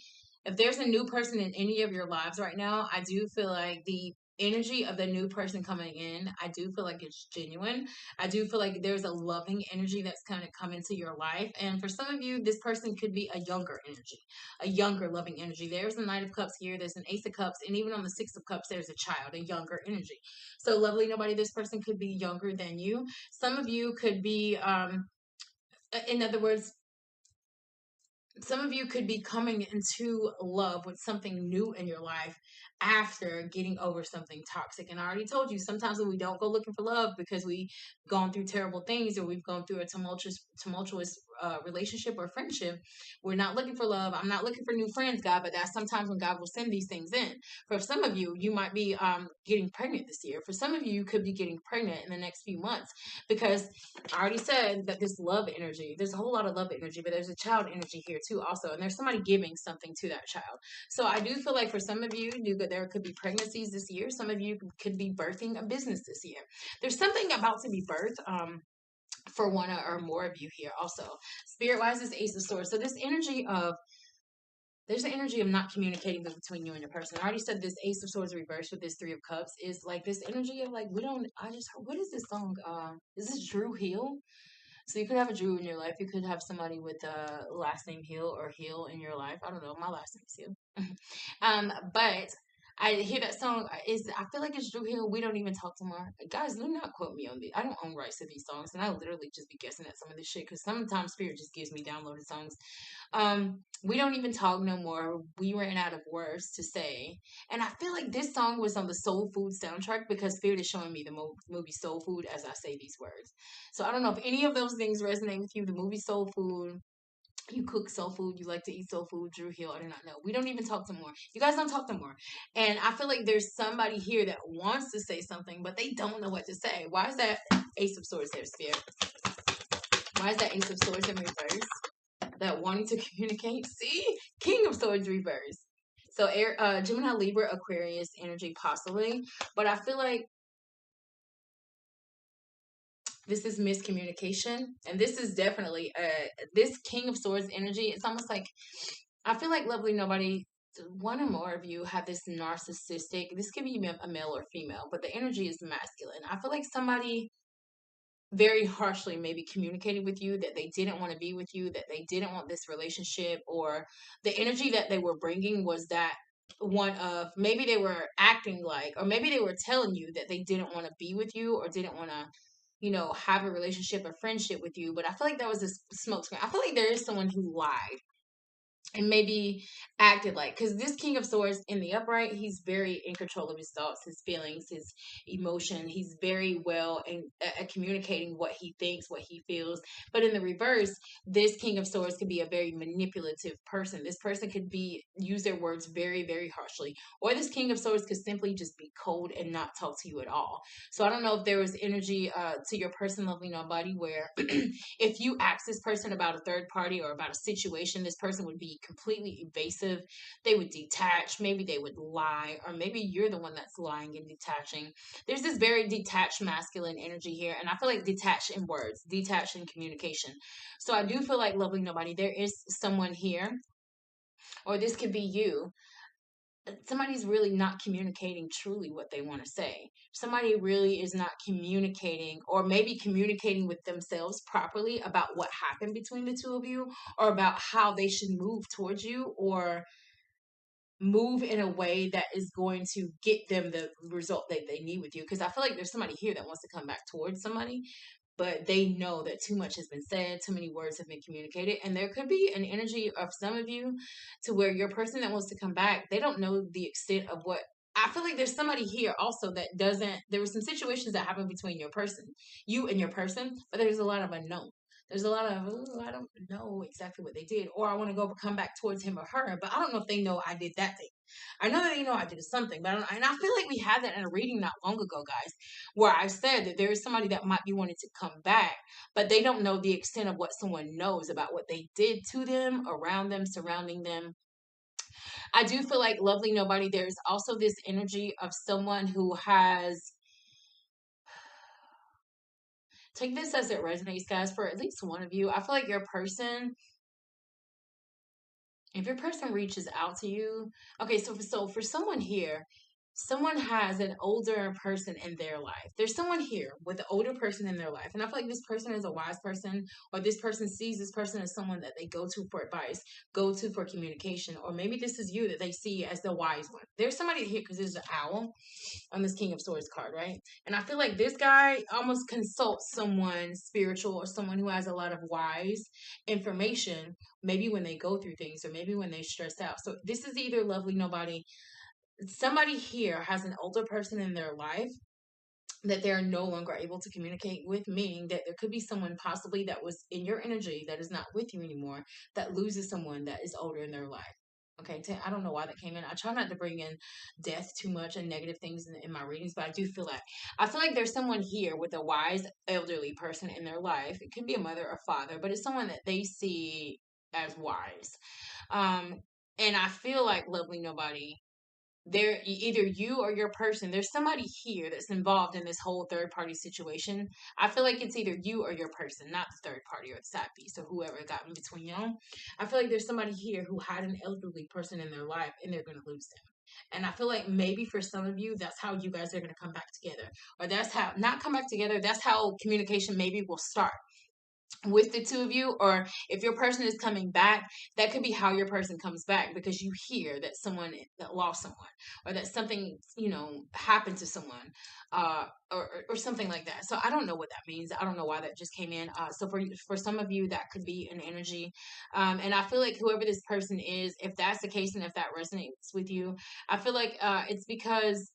if there's a new person in any of your lives right now, I do feel like the energy of the new person coming in, I do feel like it's genuine. I do feel like there's a loving energy that's going to come into your life. And for some of you, this person could be a younger energy, a younger loving energy. There's a Knight of Cups here, there's an Ace of Cups, and even on the Six of Cups, there's a child, a younger energy. So lovely nobody, this person could be younger than you. Some of you could be, in other words, some of you could be coming into love with something new in your life after getting over something toxic. And I already told you, sometimes when we don't go looking for love because we've gone through terrible things, or we've gone through a tumultuous relationship or friendship, we're not looking for love. I'm not looking for new friends, God, but that's sometimes when God will send these things in. For some of you, you might be getting pregnant this year. For some of you, you could be getting pregnant in the next few months, because I already said that this love energy, there's a whole lot of love energy, but there's a child energy here too also, and there's somebody giving something to that child. So I do feel like for some of you, there could be pregnancies this year. Some of you could be birthing a business this year. There's something about to be birthed for one or more of you here also. Spirit wise is Ace of Swords. So this energy of, there's an energy of not communicating between you and your person. I already said this Ace of Swords reversed with this Three of Cups is like this energy of like, what is this song? Is this Drew Hill? So you could have a Drew in your life. You could have somebody with last name Hill or Hill in your life. I don't know. My last name is Hill. But I hear that song. I feel like it's Drew Hill. We don't even talk tomorrow. Guys, do not quote me on these. I don't own rights to these songs, and I literally just be guessing at some of this shit because sometimes Spirit just gives me downloaded songs. We don't even talk no more. We ran out of words to say, and I feel like this song was on the Soul Food soundtrack because Spirit is showing me the movie Soul Food as I say these words. So I don't know if any of those things resonate with you. The movie Soul Food, you cook soul food, you like to eat soul food, Drew Hill, I do not know. We don't even talk no more. You guys don't talk no more. And I feel like there's somebody here that wants to say something, but they don't know what to say. Why is that Ace of Swords there, Spirit? Why is that Ace of Swords in reverse? That wanting to communicate? See? King of Swords reverse. So Gemini, Libra, Aquarius energy possibly. But I feel like this is miscommunication, and this is definitely this King of Swords energy. It's almost like, I feel like lovely nobody, one or more of you have this narcissistic, this can be a male or female, but the energy is masculine. I feel like somebody very harshly maybe communicated with you that they didn't want to be with you, that they didn't want this relationship, or the energy that they were bringing was that one of, maybe they were acting like, or maybe they were telling you that they didn't want to be with you or didn't want to, have a relationship or friendship with you. But I feel like that was a smokescreen. I feel like there is someone who lied and maybe acted like, because this King of Swords in the upright, he's very in control of his thoughts, his feelings, his emotion. He's very well at communicating what he thinks, what he feels. But in the reverse, this King of Swords could be a very manipulative person. This person could use their words very, very harshly, or this King of Swords could simply just be cold and not talk to you at all. So I don't know if there was energy to your person, lovely nobody, where if you ask this person about a third party or about a situation, this person would be completely evasive. They would detach. Maybe they would lie, or maybe you're the one that's lying and detaching. There's this very detached masculine energy here, and I feel like detached in words, detached in communication. So I do feel like lovely nobody, there is someone here, or this could be you, somebody's really not communicating truly what they want to say. Somebody really is not communicating, or maybe communicating with themselves properly about what happened between the two of you, or about how they should move towards you, or move in a way that is going to get them the result that they need with you. Because I feel like there's somebody here that wants to come back towards somebody, but they know that too much has been said, too many words have been communicated, and there could be an energy of some of you to where your person that wants to come back, they don't know the extent of what. I feel like there's somebody here also that doesn't. There were some situations that happened between you and your person, but there's a lot of unknown. There's a lot of, "Ooh, I don't know exactly what they did," or I want to go come back towards him or her, but I don't know if they know I did that thing. I know that they know I did something, but and I feel like we had that in a reading not long ago, guys, where I said that there is somebody that might be wanting to come back, but they don't know the extent of what someone knows about what they did to them, around them, surrounding them. I do feel like lovely nobody. There's also this energy of someone who has, take this as it resonates, guys, for at least one of you. I feel like your person, if your person reaches out to you, okay, so for someone here, someone has an older person in their life. There's someone here with an older person in their life, and I feel like this person is a wise person, or this person sees this person as someone that they go to for advice, go to for communication, or maybe this is you that they see as the wise one. There's somebody here because there's an owl on this King of Swords card, right? And I feel like this guy almost consults someone spiritual, or someone who has a lot of wise information, maybe when they go through things, or maybe when they stress out. So this is either lovely nobody. Somebody here has an older person in their life that they're no longer able to communicate with, meaning that there could be someone possibly that was in your energy that is not with you anymore, that loses someone that is older in their life. Okay, I don't know why that came in. I try not to bring in death too much and negative things in my readings, but I feel like there's someone here with a wise elderly person in their life. It could be a mother or father, but it's someone that they see as wise. Um, and I feel like lovely nobody, there, either you or your person, there's somebody here that's involved in this whole third party situation. I feel like it's either you or your person, not the third party or the side piece or whoever got in between y'all. I feel like there's somebody here who had an elderly person in their life and they're going to lose them. And I feel like maybe for some of you, that's how you guys are going to come back together, or that's how, not come back together, that's how communication maybe will start with the two of you. Or if your person is coming back, that could be how your person comes back, because you hear that someone that lost someone, or that something happened to someone, or something like that. So I don't know what that means. I don't know why that just came in. So for some of you, that could be an energy, and I feel like whoever this person is, if that's the case and if that resonates with you, I feel like it's because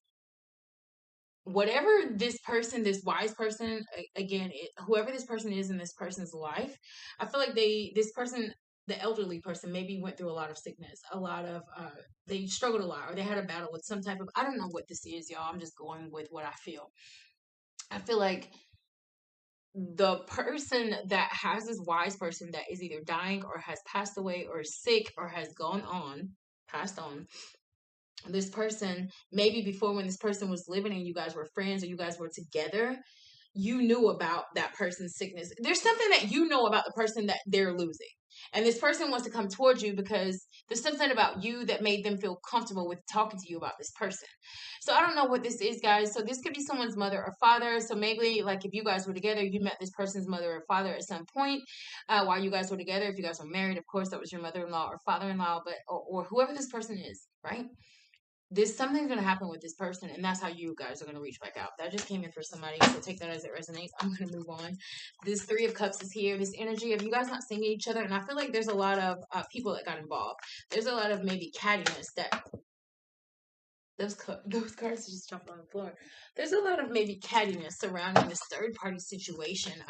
whatever this person, this wise person, again, whoever this person is in this person's life, I feel like this person, the elderly person, maybe went through a lot of sickness, a lot of, they struggled a lot, or they had a battle with some type of, I don't know what this is, y'all. I'm just going with what I feel. I feel like the person that has this wise person that is either dying or has passed away or is sick or has passed on, this person, maybe before, when this person was living and you guys were friends or you guys were together, you knew about that person's sickness. There's something that you know about the person that they're losing. And this person wants to come towards you because there's something about you that made them feel comfortable with talking to you about this person. So I don't know what this is, guys. So this could be someone's mother or father. So maybe, like, if you guys were together, you met this person's mother or father at some point while you guys were together. If you guys were married, of course, that was your mother-in-law or father-in-law, but or whoever this person is, right? This something's gonna happen with this person, and that's how you guys are gonna reach back out. That just came in for somebody, so take that as it resonates. I'm gonna move on. This Three of Cups is here. This energy of you guys not seeing each other, and I feel like there's a lot of people that got involved. There's a lot of maybe cattiness that those cards just jumped on the floor. There's a lot of maybe cattiness surrounding this third party situation.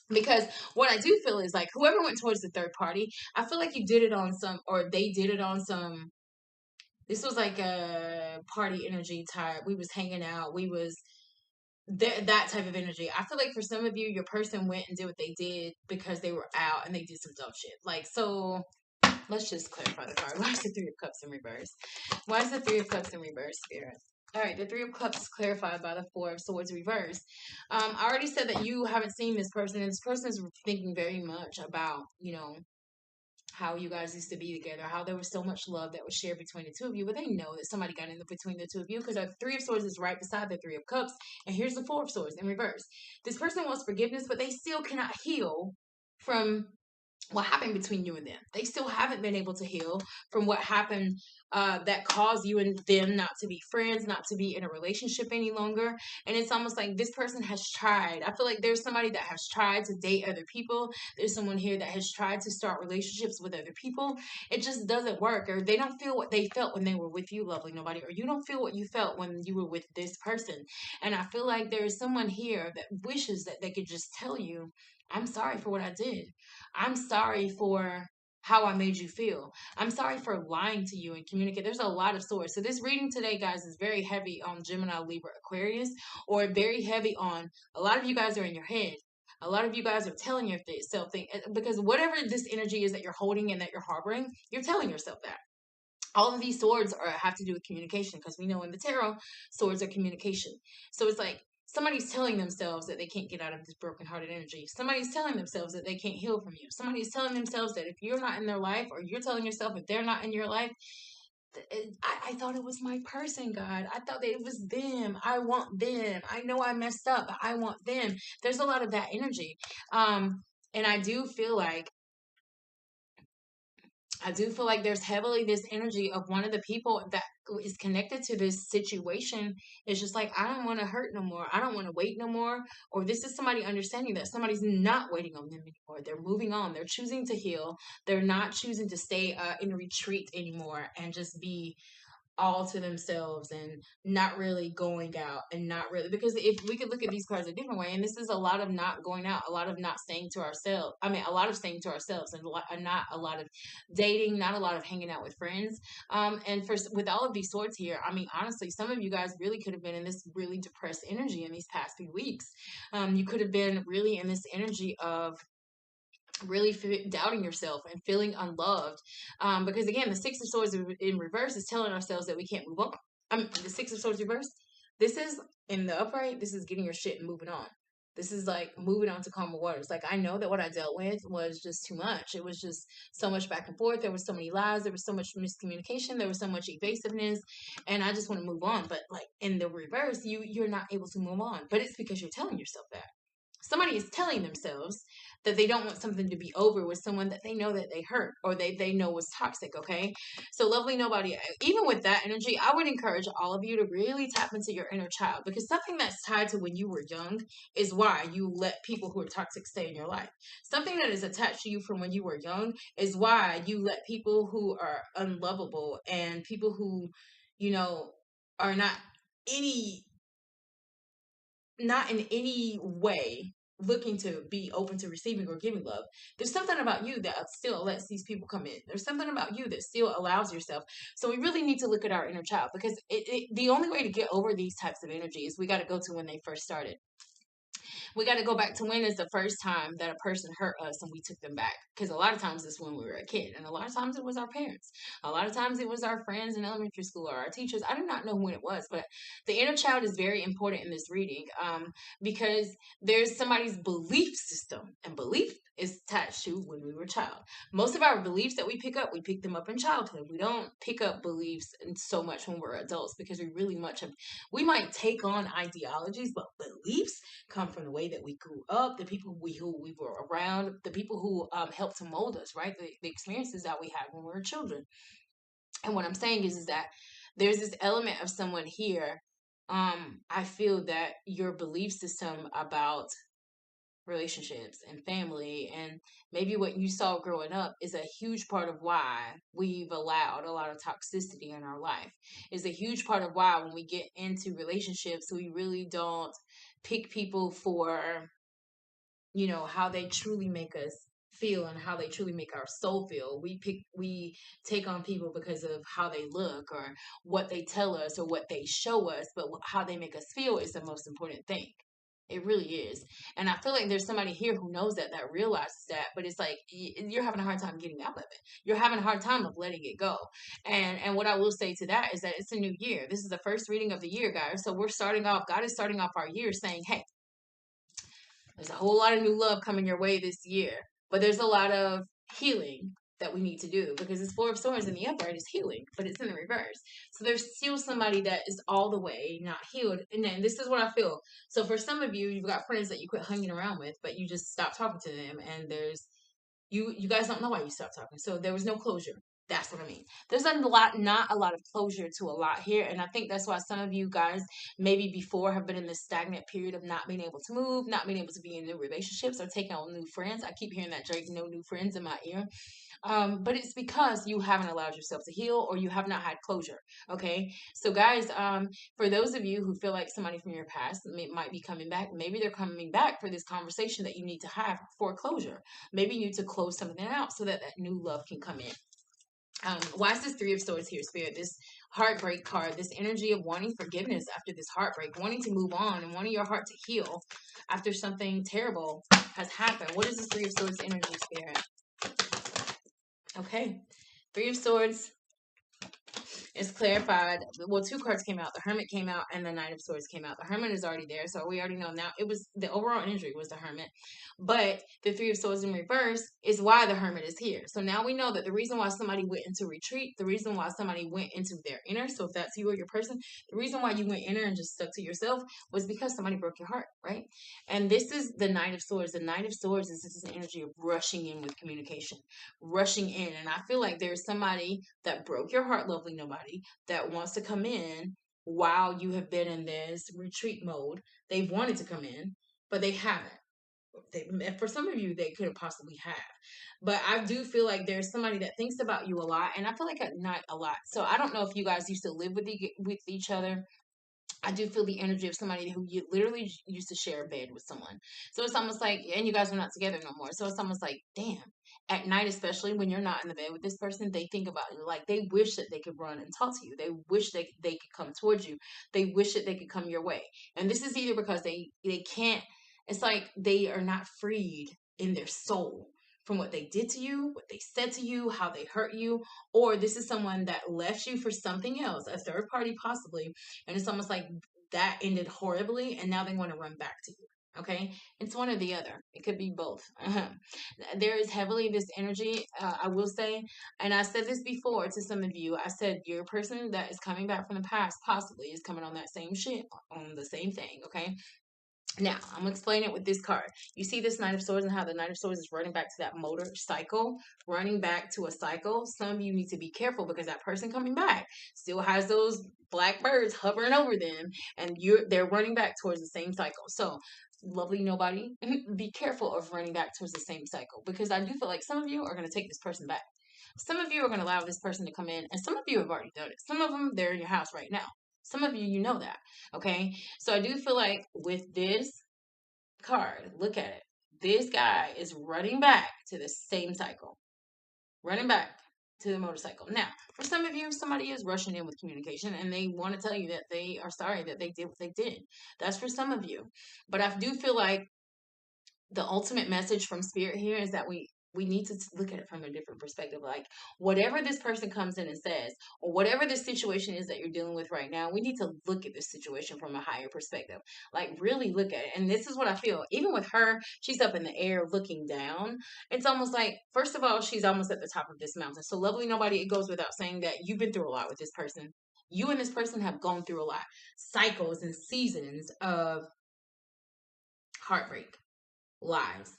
Because what I do feel is like whoever went towards the third party, I feel like you did it on some, or they did it on some. This was like a party energy type. We was hanging out. We was that type of energy. I feel like for some of you, your person went and did what they did because they were out and they did some dumb shit. Like, so let's just clarify the card. Why is the Three of Cups in reverse? Why is the Three of Cups in reverse, Spirit? All right, the Three of Cups is clarified by the Four of Swords reverse. I already said that you haven't seen this person, and this person is thinking very much about, how you guys used to be together, how there was so much love that was shared between the two of you, but they know that somebody got in between the two of you because the Three of Swords is right beside the Three of Cups, and here's the Four of Swords in reverse. This person wants forgiveness, but they still cannot heal from what happened between you and them. They still haven't been able to heal from what happened that caused you and them not to be friends, not to be in a relationship any longer. And it's almost like this person has tried. I feel like there's somebody that has tried to date other people. There's someone here that has tried to start relationships with other people. It just doesn't work, or they don't feel what they felt when they were with you, lovely nobody, or you don't feel what you felt when you were with this person. And I feel like there is someone here that wishes that they could just tell you, I'm sorry for what I did. I'm sorry for how I made you feel. I'm sorry for lying to you and communicate. There's a lot of swords. So this reading today, guys, is very heavy on Gemini, Libra, Aquarius, or very heavy on a lot of you guys are in your head. A lot of you guys are telling yourself things because whatever this energy is that you're holding and that you're harboring, you're telling yourself that. All of these swords have to do with communication because we know in the tarot, swords are communication. So it's like somebody's telling themselves that they can't get out of this brokenhearted energy. Somebody's telling themselves that they can't heal from you. Somebody's telling themselves that if you're not in their life, or you're telling yourself if they're not in your life, I thought it was my person, God. I thought that it was them. I want them. I know I messed up, but I want them. There's a lot of that energy. And I do feel like there's heavily this energy of one of the people that is connected to this situation is just like, I don't want to hurt no more. I don't want to wait no more. Or this is somebody understanding that somebody's not waiting on them anymore. They're moving on. They're choosing to heal. They're not choosing to stay in retreat anymore and just be all to themselves and not really going out and not really, because if we could look at these cards a different way, and this is a lot of not going out, a lot of not staying to ourselves, a lot of staying to ourselves, and not a lot of dating, not a lot of hanging out with friends. And with all of these swords here, I mean, honestly, some of you guys really could have been in this really depressed energy in these past few weeks. You could have been really in this energy of really doubting yourself and feeling unloved, because again, the Six of Swords in reverse is telling ourselves that we can't move on. The Six of Swords reverse, this is in the upright, this is getting your shit and moving on. This is like moving on to calmer waters. Like, I know that what I dealt with was just too much. It was just so much back and forth. There was so many lies. There was so much miscommunication. There was so much evasiveness, and I just want to move on. But like in the reverse, you're not able to move on. But it's because you're telling yourself that. Somebody is telling themselves that they don't want something to be over with someone that they know that they hurt, or they know was toxic. Okay, so lovely nobody, even with that energy, I would encourage all of you to really tap into your inner child, because something that's tied to when you were young is why you let people who are toxic stay in your life. Something that is attached to you from when you were young is why you let people who are unlovable and people who, you know, are any not in any way looking to be open to receiving or giving love. There's something about you that still lets these people come in. There's something about you that still allows yourself. So we really need to look at our inner child, because the only way to get over these types of energies, we got to go to when they first started. We got to go back to when is the first time that a person hurt us and we took them back. Because a lot of times it's when we were a kid, and a lot of times it was our parents. A lot of times it was our friends in elementary school or our teachers. I do not know when it was, but the inner child is very important in this reading, because there's somebody's belief system, and belief is attached to when we were a child. Most of our beliefs that we pick them up in childhood. We don't pick up beliefs so much when we're adults, because we might take on ideologies, but beliefs come from the way that we grew up, the people who we were around, the people who helped to mold us, right? The experiences that we had when we were children. And what I'm saying is that there's this element of someone here. I feel that your belief system about relationships and family and maybe what you saw growing up is a huge part of why we've allowed a lot of toxicity in our life. Is a huge part of why when we get into relationships, we really don't pick people for, how they truly make us feel and how they truly make our soul feel. We take on people because of how they look or what they tell us or what they show us, but how they make us feel is the most important thing. It really is. And I feel like there's somebody here who knows that realizes that, but it's like you're having a hard time getting out of it. You're having a hard time of letting it go. And what I will say to that is that it's a new year. This is the first reading of the year, guys. So we're starting off, God is starting off our year saying, hey, there's a whole lot of new love coming your way this year, but there's a lot of healing that we need to do, because it's Four of Swords in the upright is healing, but it's in the reverse. So there's still somebody that is all the way not healed. And then this is what I feel. So for some of you, you've got friends that you quit hanging around with, but you just stop talking to them, and there's you guys don't know why you stopped talking. So there was no closure. That's what I mean. There's not a lot of closure to a lot here. And I think that's why some of you guys maybe before have been in this stagnant period of not being able to move, not being able to be in new relationships or taking on new friends. I keep hearing that Drake, no new friends in my ear. But it's because you haven't allowed yourself to heal, or you have not had closure. Okay. So guys, for those of you who feel like somebody from your past might be coming back, maybe they're coming back for this conversation that you need to have for closure. Maybe you need to close something out so that that new love can come in. Why is this Three of Swords here, Spirit? This heartbreak card, this energy of wanting forgiveness after this heartbreak, wanting to move on, and wanting your heart to heal after something terrible has happened. What is this Three of Swords energy, Spirit? Okay. Three of Swords is clarified. Well, two cards came out. The Hermit came out and the Knight of Swords came out. The Hermit is already there, so we already know now. It was the overall energy was the Hermit, but the Three of Swords in reverse is why the Hermit is here. So now we know that the reason why somebody went into retreat, the reason why somebody went into their inner, so if that's you or your person, the reason why you went inner and just stuck to yourself was because somebody broke your heart, right? And this is the Knight of Swords. The Knight of Swords is this energy of rushing in with communication, rushing in. And I feel like there's somebody that broke your heart, lovely nobody, that wants to come in while you have been in this retreat mode. They've wanted to come in, but they haven't. For some of you, they could possibly have. But I do feel like there's somebody that thinks about you a lot, and I feel like at night a lot. So I don't know if you guys used to live with each other. I do feel the energy of somebody who you literally used to share a bed with someone. So it's almost like, and you guys are not together no more. So it's almost like, damn, at night, especially when you're not in the bed with this person, they think about you. Like they wish that they could run and talk to you. They wish they could come towards you. They wish that they could come your way. And this is either because they can't, it's like they are not freed in their soul from what they did to you, what they said to you, how they hurt you, or this is someone that left you for something else, a third party possibly, and it's almost like that ended horribly and now they want to run back to you. Okay, it's one or the other. It could be both. There is heavily this energy, I will say, and I said this before to some of you. I said your person that is coming back from the past possibly is coming on that same shit, on the same thing. Okay, now, I'm going to explain it with this card. You see this Knight of Swords and how the Knight of Swords is running back to that motor cycle, running back to a cycle. Some of you need to be careful because that person coming back still has those black birds hovering over them, and they're running back towards the same cycle. So, lovely nobody, be careful of running back towards the same cycle, because I do feel like some of you are going to take this person back. Some of you are going to allow this person to come in, and some of you have already done it. Some of them, they're in your house right now. Some of you, you know that. Okay. So I do feel like with this card, look at it. This guy is running back to the same cycle, running back to the motorcycle. Now, for some of you, somebody is rushing in with communication and they want to tell you that they are sorry that they did what they did. That's for some of you. But I do feel like the ultimate message from spirit here is that we need to look at it from a different perspective. Like whatever this person comes in and says, or whatever the situation is that you're dealing with right now, we need to look at this situation from a higher perspective. Like really look at it. And this is what I feel. Even with her, she's up in the air looking down. It's almost like, first of all, she's almost at the top of this mountain. So lovely nobody, it goes without saying that you've been through a lot with this person. You and this person have gone through a lot. Cycles and seasons of heartbreak, lies,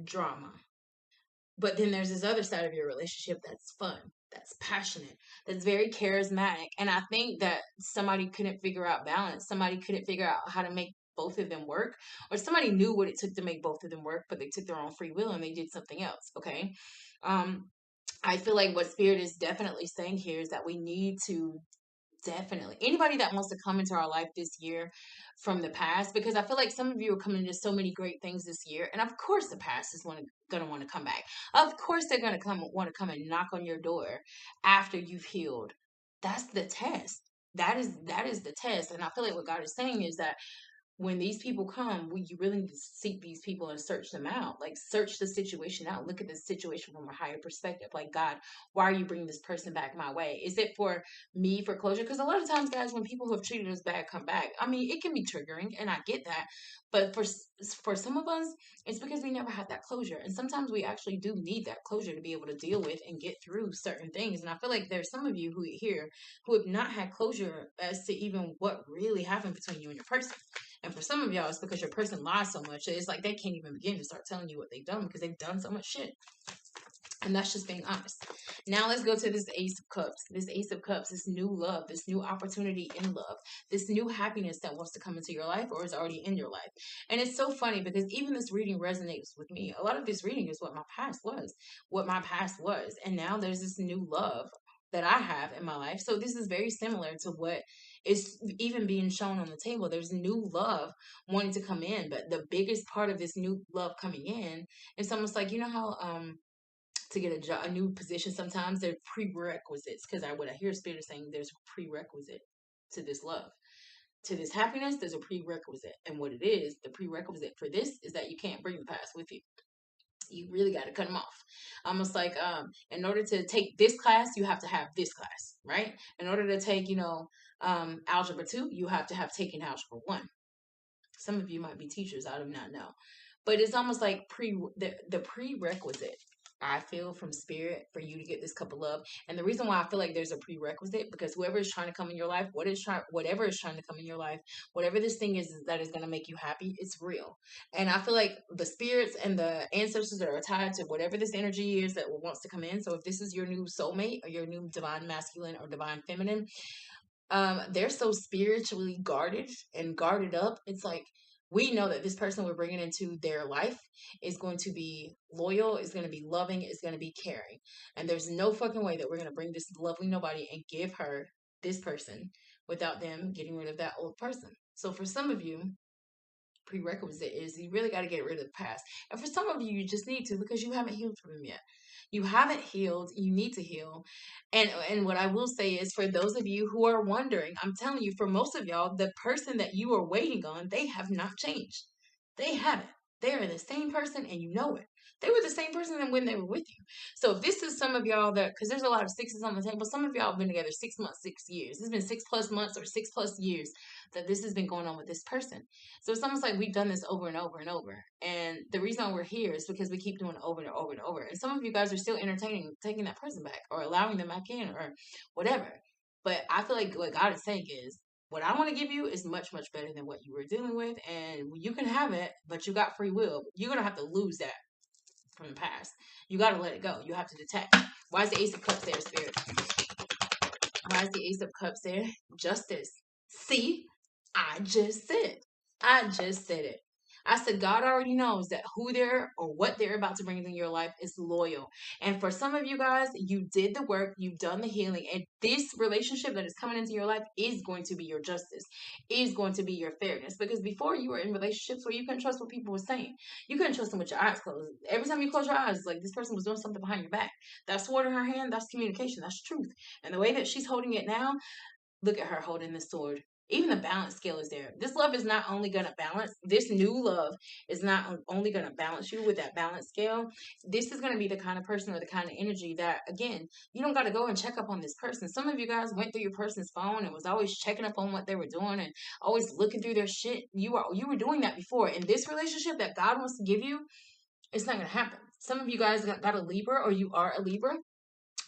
drama. But then there's this other side of your relationship that's fun, that's passionate, that's very charismatic. And I think that somebody couldn't figure out balance. Somebody couldn't figure out how to make both of them work, or somebody knew what it took to make both of them work, but they took their own free will and they did something else. Okay. Um, I feel like what Spirit is definitely saying here is that we need to definitely anybody that wants to come into our life this year from the past, because I feel like some of you are coming into so many great things this year, and of course the past is gonna want to come back. Of course they're gonna want to come and knock on your door after you've healed. That's the test. That is the test. And I feel like what God is saying is that when these people come, you really need to seek these people and search them out. Like, search the situation out. Look at the situation from a higher perspective. Like, God, why are you bringing this person back my way? Is it for me, for closure? Because a lot of times, guys, when people who have treated us bad come back, I mean, it can be triggering, and I get that. But for some of us, it's because we never had that closure. And sometimes we actually do need that closure to be able to deal with and get through certain things. And I feel like there's some of you who here who have not had closure as to even what really happened between you and your person. And for some of y'all, it's because your person lies so much. It's like they can't even begin to start telling you what they've done because they've done so much shit. And that's just being honest. Now let's go to this Ace of Cups. This Ace of Cups, this new love, this new opportunity in love, this new happiness that wants to come into your life or is already in your life. And it's so funny because even this reading resonates with me. A lot of this reading is what my past was, And now there's this new love that I have in my life. So this is very similar to what is even being shown on the table. There's new love wanting to come in, but the biggest part of this new love coming in is almost like, you know how to get a job, a new position, sometimes there are prerequisites. Because what I hear Spirit saying, there's a prerequisite to this love, to this happiness. There's a prerequisite, and what it is, the prerequisite for this is that you can't bring the past with you. You really got to cut them off. Almost like in order to take this class, you have to have this class, right? In order to take, algebra 2, you have to have taken algebra 1. Some of you might be teachers, I do not know. But it's almost like the prerequisite, I feel, from Spirit for you to get this cup of love. And the reason why I feel like there's a prerequisite, because whoever is trying to come in your life, whatever is trying to come in your life, whatever this thing is that is going to make you happy, it's real. And I feel like the spirits and the ancestors that are tied to whatever this energy is that wants to come in. So if this is your new soulmate or your new divine masculine or divine feminine, they're so spiritually guarded and guarded up. It's like, we know that this person we're bringing into their life is going to be loyal, is going to be loving, is going to be caring. And there's no fucking way that we're going to bring this lovely nobody and give her this person without them getting rid of that old person. So for some of you, prerequisite is you really got to get rid of the past. And for some of you, you just need to, because you haven't healed from them yet. You haven't healed. You need to heal. And what I will say is, for those of you who are wondering, I'm telling you, for most of y'all, the person that you are waiting on, they have not changed. They haven't. They are the same person, and you know it. They were the same person than when they were with you. So if this is some of y'all that, because there's a lot of sixes on the table, some of y'all have been together 6 months, 6 years. It's been 6+ months or 6+ years that this has been going on with this person. So it's almost like we've done this over and over and over. And the reason why we're here is because we keep doing it over and over and over. And some of you guys are still entertaining taking that person back or allowing them back in or whatever. But I feel like what God is saying is, what I want to give you is much, much better than what you were dealing with. And you can have it, but you got free will. You're going to have to lose that from the past. You got to let it go. You have to detach. Why is the Ace of Cups there, Spirit? Why is the Ace of Cups there? Justice. See? I just said it. I said, God already knows that who they're or what they're about to bring into your life is loyal. And for some of you guys, you did the work, you've done the healing, and this relationship that is coming into your life is going to be your justice, is going to be your fairness. Because before, you were in relationships where you couldn't trust what people were saying. You couldn't trust them with your eyes closed. Every time you close your eyes, like, this person was doing something behind your back. That sword in her hand, that's communication, that's truth. And the way that she's holding it now, look at her holding the sword. Even the balance scale is there. This love is not only going to balance, this new love is not only going to balance you with that balance scale. This is going to be the kind of person or the kind of energy that, again, you don't got to go and check up on this person. Some of you guys went through your person's phone and was always checking up on what they were doing and always looking through their shit. You were doing that before. In this relationship that God wants to give you, it's not going to happen. Some of you guys got a Libra, or you are a Libra.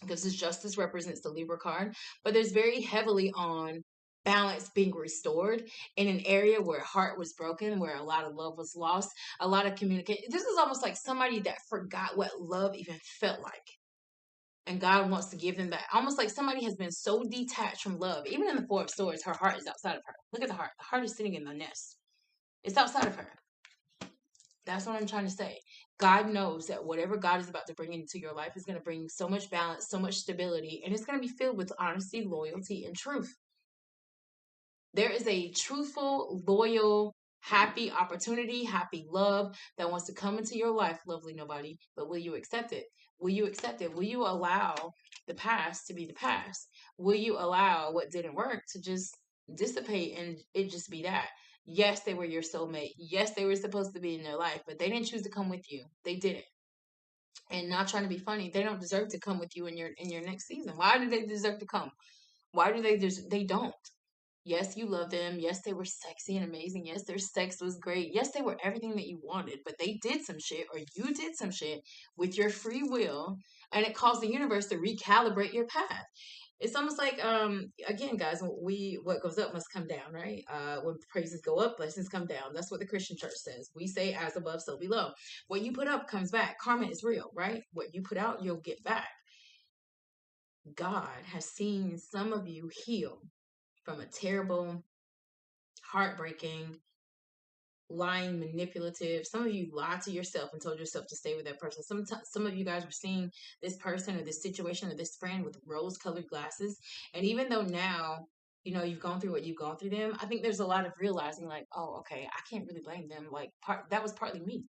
This is Justice, represents the Libra card, but there's very heavily on balance being restored in an area where heart was broken, where a lot of love was lost, a lot of communication. This is almost like somebody that forgot what love even felt like. And God wants to give them that. Almost like somebody has been so detached from love. Even in the Four of Swords, her heart is outside of her. Look at the heart. The heart is sitting in the nest. It's outside of her. That's what I'm trying to say. God knows that whatever God is about to bring into your life is going to bring so much balance, so much stability, and it's going to be filled with honesty, loyalty, and truth. There is a truthful, loyal, happy opportunity, happy love that wants to come into your life, lovely nobody. But will you accept it? Will you accept it? Will you allow the past to be the past? Will you allow what didn't work to just dissipate and it just be that? Yes, they were your soulmate. Yes, they were supposed to be in their life, but they didn't choose to come with you. They didn't. And not trying to be funny, they don't deserve to come with you in your next season. Why do they deserve to come? Why do they just they don't? Yes, you love them. Yes, they were sexy and amazing. Yes, their sex was great. Yes, they were everything that you wanted, but they did some shit or you did some shit with your free will and it caused the universe to recalibrate your path. It's almost like again guys, we what goes up must come down, right? When praises go up, blessings come down. That's what the Christian church says. We say as above so below. What you put up comes back. Karma is real, right? What you put out you'll get back. God has seen some of you heal from a terrible, heartbreaking, lying, manipulative. Some of you lied to yourself and told yourself to stay with that person. Some of you guys were seeing this person or this situation or this friend with rose-colored glasses. And even though now, you've gone through what you've gone through them, I think there's a lot of realizing like, oh, okay, I can't really blame them. Like that was partly me.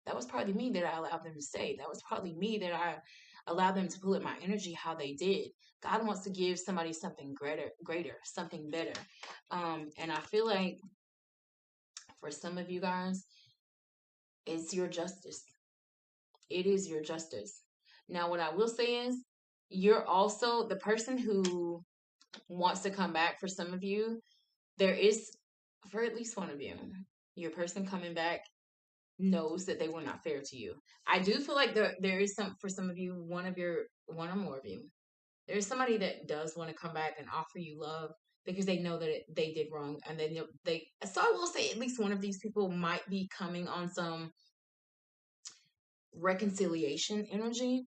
That was partly me that I allowed them to stay. That was partly me that I allowed them to pull at my energy how they did. God wants to give somebody something greater, something better. And I feel like for some of you guys, it's your justice. It is your justice. Now, what I will say is, you're also the person who wants to come back for some of you. There is, for at least one of you, your person coming back knows that they were not fair to you. I do feel like there is some, for some of you, one or more of you, there's somebody that does want to come back and offer you love because they know that they did wrong, and then so I will say at least one of these people might be coming on some reconciliation energy.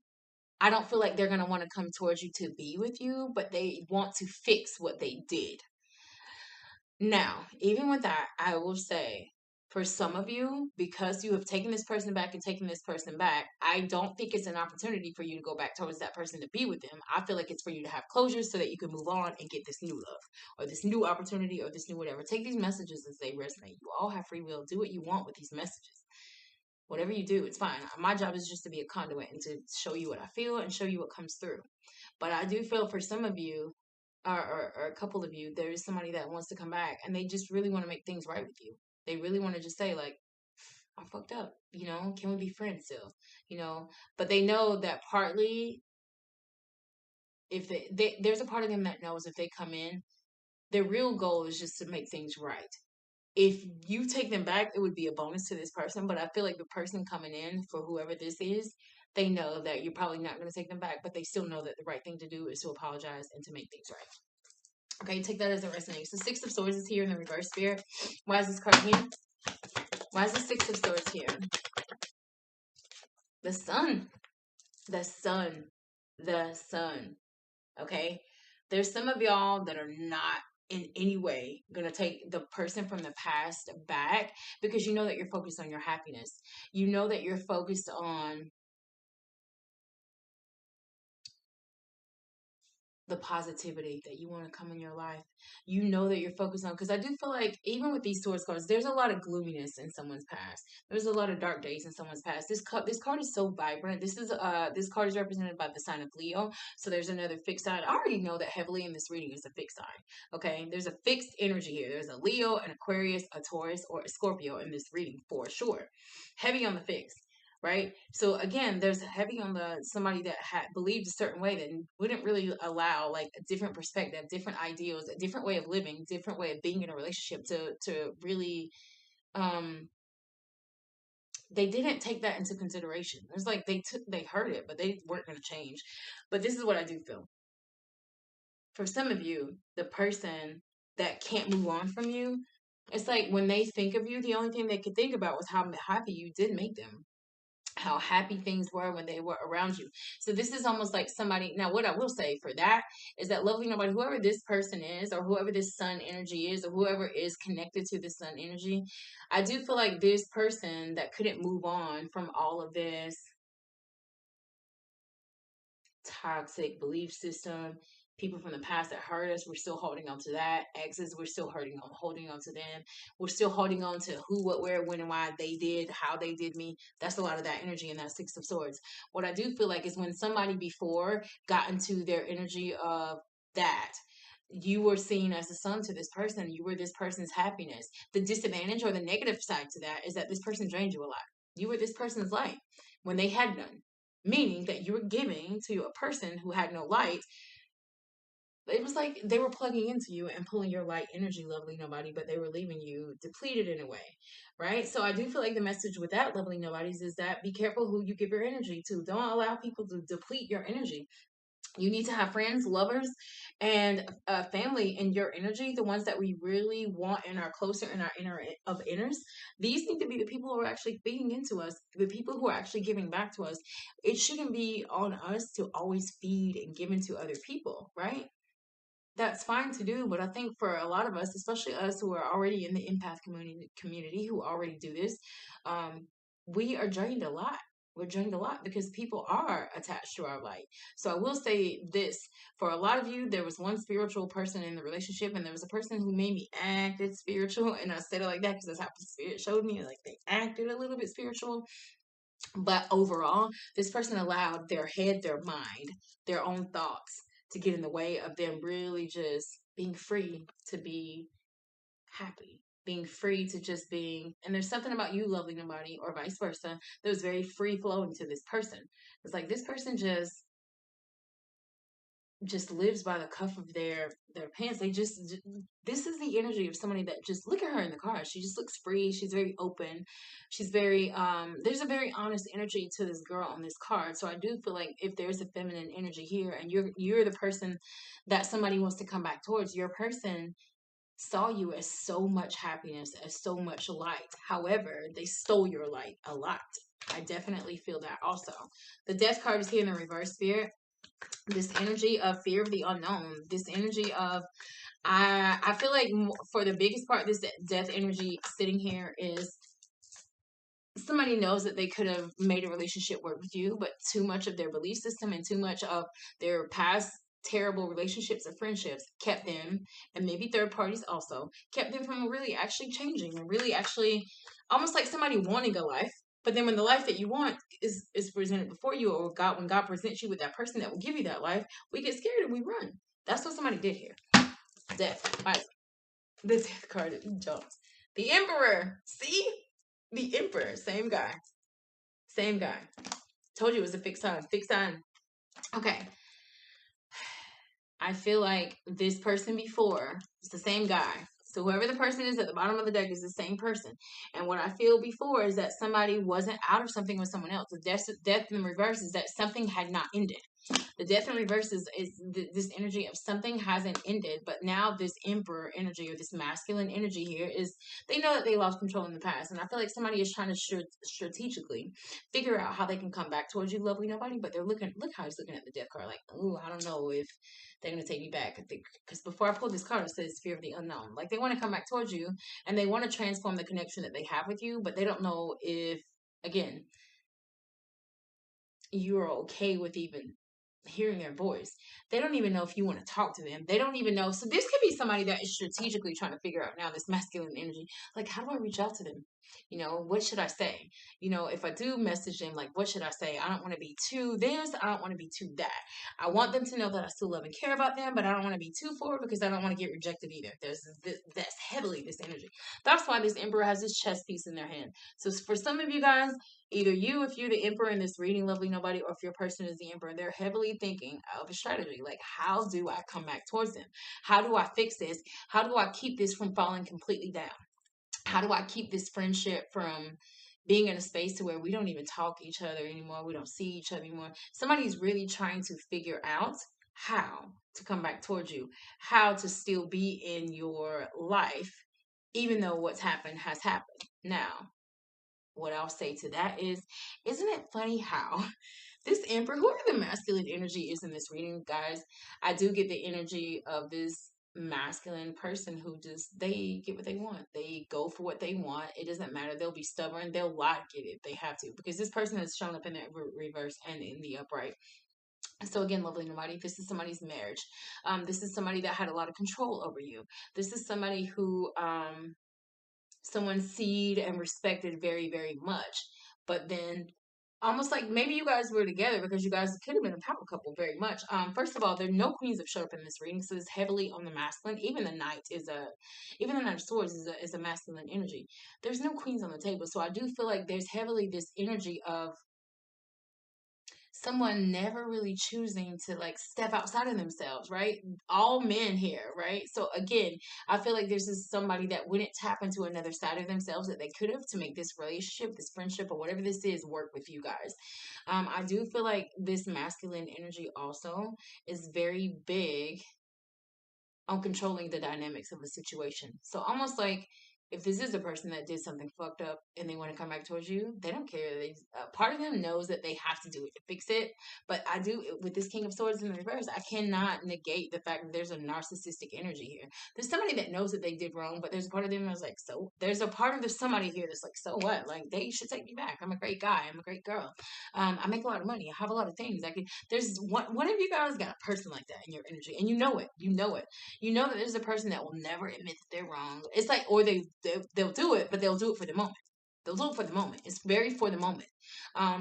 I don't feel like they're going to want to come towards you to be with you, but they want to fix what they did. Now, even with that, I will say for some of you, because you have taken this person back and taken this person back, I don't think it's an opportunity for you to go back towards that person to be with them. I feel like it's for you to have closure so that you can move on and get this new love or this new opportunity or this new whatever. Take these messages as they resonate. You all have free will. Do what you want with these messages. Whatever you do, it's fine. My job is just to be a conduit and to show you what I feel and show you what comes through. But I do feel for some of you, or a couple of you, there is somebody that wants to come back and they just really want to make things right with you. They really want to just say, like, I fucked up, can we be friends still? But they know that partly, if there's a part of them that knows if they come in, their real goal is just to make things right. If you take them back, it would be a bonus to this person. But I feel like the person coming in, for whoever this is, they know that you're probably not going to take them back, but they still know that the right thing to do is to apologize and to make things right. Okay, take that as it resonates. So Six of Swords is here in the reverse, Spirit. Why is this card here? Why is the Six of Swords here? The Sun. The Sun. The Sun. Okay? There's some of y'all that are not in any way going to take the person from the past back because you know that you're focused on your happiness. You know that you're focused on the positivity that you want to come in your life. You know that you're focused on, because I do feel like even with these Swords cards, there's a lot of gloominess in someone's past. There's a lot of dark days in someone's past. This card is so vibrant. This card is represented by the sign of Leo. So there's another fixed sign. I already know that heavily in this reading is a fixed sign. Okay, there's a fixed energy here. There's a Leo, an Aquarius, a Taurus, or a Scorpio in this reading for sure. Heavy on the fixed. Right. So again, there's heavy on the somebody that had believed a certain way that wouldn't really allow like a different perspective, different ideals, a different way of living, different way of being in a relationship to really they didn't take that into consideration. It's like they heard it, but they weren't going to change. But this is what I do feel. For some of you, the person that can't move on from you, it's like when they think of you, the only thing they could think about was how happy you did make them, how happy things were when they were around you. So this is almost like somebody. Now, what I will say for that is that lovely nobody, whoever this person is, or whoever this sun energy is, or whoever is connected to this sun energy, I do feel like this person that couldn't move on from all of this toxic belief system, people from the past that hurt us, we're still holding on to that. Exes, we're still holding on to them. We're still holding on to who, what, where, when, and why they did, how they did me. That's a lot of that energy in that Six of Swords. What I do feel like is when somebody before got into their energy of that, You were seen as a son to this person. You were this person's happiness. The disadvantage or the negative side to that is that this person drained you a lot. You were this person's light when they had none, meaning that you were giving to a person who had no light. It was like they were plugging into you and pulling your light energy, lovely nobody, but they were leaving you depleted in a way, right? So I do feel like the message with that, lovely nobodies, is that be careful who you give your energy to. Don't allow people to deplete your energy. You need to have friends, lovers, and family in your energy, the ones that we really want and are closer in our inner of inners. These need to be the people who are actually feeding into us, the people who are actually giving back to us. It shouldn't be on us to always feed and give into other people, right? That's fine to do, but I think for a lot of us, especially us who are already in the empath community who already do this, um, we are drained a lot. We're drained a lot because people are attached to our light. So I will say this: for a lot of you, there was one spiritual person in the relationship, and there was a person who made me acted spiritual, and I said it like that because that's how the spirit showed me. Like they acted a little bit spiritual, but overall, this person allowed their head, their mind, their own thoughts to get in the way of them really just being free to be happy, being free to just being. And there's something about you, lovely nobody, or vice versa, that was very free flowing to this person. It's like this person just lives by the cuff of their pants. They just this is the energy of somebody that just look at her in the car. She just looks free. She's very open. She's very there's a very honest energy to this girl on this card. So I do feel like if there's a feminine energy here and you're the person that somebody wants to come back towards, your person saw you as so much happiness, as so much light. However, they stole your light a lot. I definitely feel that also. The death card is here in the reverse, spirit. This energy of fear of the unknown, this energy of I feel like for the biggest part, this death energy sitting here is somebody knows that they could have made a relationship work with you, but too much of their belief system and too much of their past terrible relationships and friendships kept them, and maybe third parties also kept them from really actually changing and really actually almost like somebody wanting a life. But then when the life that you want is presented before you, or God, when God presents you with that person that will give you that life, we get scared and we run. That's what somebody did here. Death. Right. The death card jumps. The Emperor. See? The Emperor. Same guy. Same guy. Told you it was a fixed sign. Fixed sign. Okay. I feel like this person before, it's the same guy. So whoever the person is at the bottom of the deck is the same person. And what I feel before is that somebody wasn't out of something with someone else. The death in reverse is that something had not ended. The death in reverse is this energy of something hasn't ended, but now this emperor energy or this masculine energy here is they know that they lost control in the past, and I feel like somebody is trying to strategically figure out how they can come back towards you, lovely nobody. But they're look how he's looking at the death card, like, oh, I don't know if they're gonna take me back. I think because before I pulled this card, it says fear of the unknown. Like they want to come back towards you, and they want to transform the connection that they have with you, but they don't know if again you're okay with even hearing their voice. They don't even know if you want to talk to them. They don't even know. So this could be somebody that is strategically trying to figure out now this masculine energy. Like, how do I reach out to them? You know, what should I say? You know, if I do message them, like, what should I say? I don't want to be too this. I don't want to be too that. I want them to know that I still love and care about them, but I don't want to be too forward because I don't want to get rejected either. There's this, that's heavily this energy. That's why this emperor has this chess piece in their hand. So for some of you guys, either you, if you're the emperor in this reading, lovely nobody, or if your person is the emperor, they're heavily thinking of a strategy. Like, how do I come back towards them? How do I fix this? How do I keep this from falling completely down? How do I keep this friendship from being in a space to where we don't even talk to each other anymore? We don't see each other anymore. Somebody's really trying to figure out how to come back towards you, how to still be in your life, even though what's happened has happened. Now, what I'll say to that is, isn't it funny how this emperor, whoever the masculine energy is in this reading, guys, I do get the energy of this masculine person who just, they get what they want. They go for what they want. It doesn't matter. They'll be stubborn. They'll lie to get it. They have to, because this person has shown up in the reverse and in the upright. So again, lovely nobody, this is somebody's marriage. This is somebody that had a lot of control over you. This is somebody who someone seed and respected very, very much. But then almost like maybe you guys were together because you guys could have been a power couple very much. First of all, there are no queens have showed up in this reading, so it's heavily on the masculine. Even the Knight of Swords is a masculine energy. There's no queens on the table, so I do feel like there's heavily this energy of someone never really choosing to like step outside of themselves, right? All men here, right? So again, I feel like there's just somebody that wouldn't tap into another side of themselves that they could have to make this relationship, this friendship, or whatever this is work with you guys. I do feel like this masculine energy also is very big on controlling the dynamics of a situation. So almost like if this is a person that did something fucked up and they want to come back towards you, they don't care. Part of them knows that they have to do it to fix it. But I do with this King of Swords in the reverse. I cannot negate the fact that there's a narcissistic energy here. There's somebody that knows that they did wrong, but there's a part of them that's like, so there's a part of there's somebody here that's like, so what? Like they should take me back. I'm a great guy. I'm a great girl. I make a lot of money. I have a lot of things. I can. There's one of you guys got a person like that in your energy, and you know it. You know it. You know that there's a person that will never admit that they're wrong. It's like, or they'll do it, but they'll do it for the moment. They'll do it for the moment. It's very for the moment,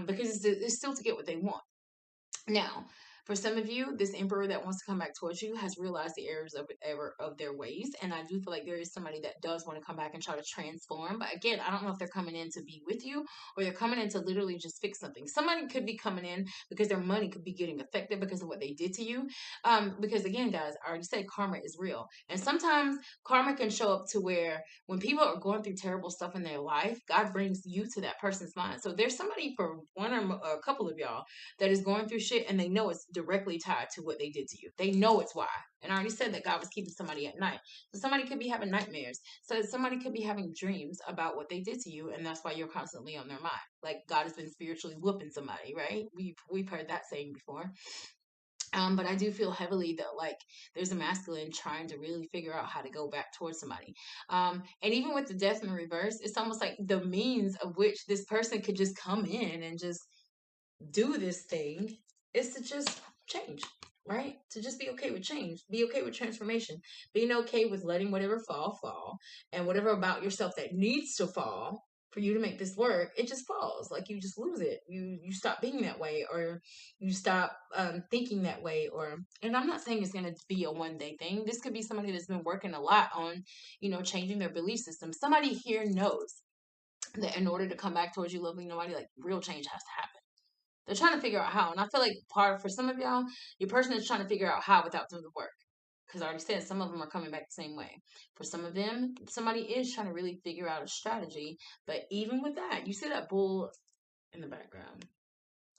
because it's still to get what they want. Now, for some of you, this emperor that wants to come back towards you has realized the errors of their ways, and I do feel like there is somebody that does want to come back and try to transform. But again, I don't know if they're coming in to be with you or they're coming in to literally just fix something. Somebody could be coming in because their money could be getting affected because of what they did to you. Because again, guys, I already said karma is real, and sometimes karma can show up to where when people are going through terrible stuff in their life, God brings you to that person's mind. So there's somebody for one or a couple of y'all that is going through shit and they know it's directly tied to what they did to you. They know it's why. And I already said that God was keeping somebody at night. So somebody could be having nightmares. So somebody could be having dreams about what they did to you, and that's why you're constantly on their mind. Like God has been spiritually whooping somebody, right? We've heard that saying before. But I do feel heavily that like there's a masculine trying to really figure out how to go back towards somebody. And even with the death in reverse, it's almost like the means of which this person could just come in and just do this thing is to just change, right? To just be okay with change, be okay with transformation, being okay with letting whatever fall, and whatever about yourself that needs to fall for you to make this work, it just falls. Like you just lose it. You stop being that way, or you stop thinking that way, or and I'm not saying it's going to be a one day thing. This could be somebody that's been working a lot on, changing their belief system. Somebody here knows that in order to come back towards you, loving nobody, like real change has to happen. They're trying to figure out how. And I feel like for some of y'all, your person is trying to figure out how without doing the work. Because I already said some of them are coming back the same way. For some of them, somebody is trying to really figure out a strategy. But even with that, you see that bull in the background.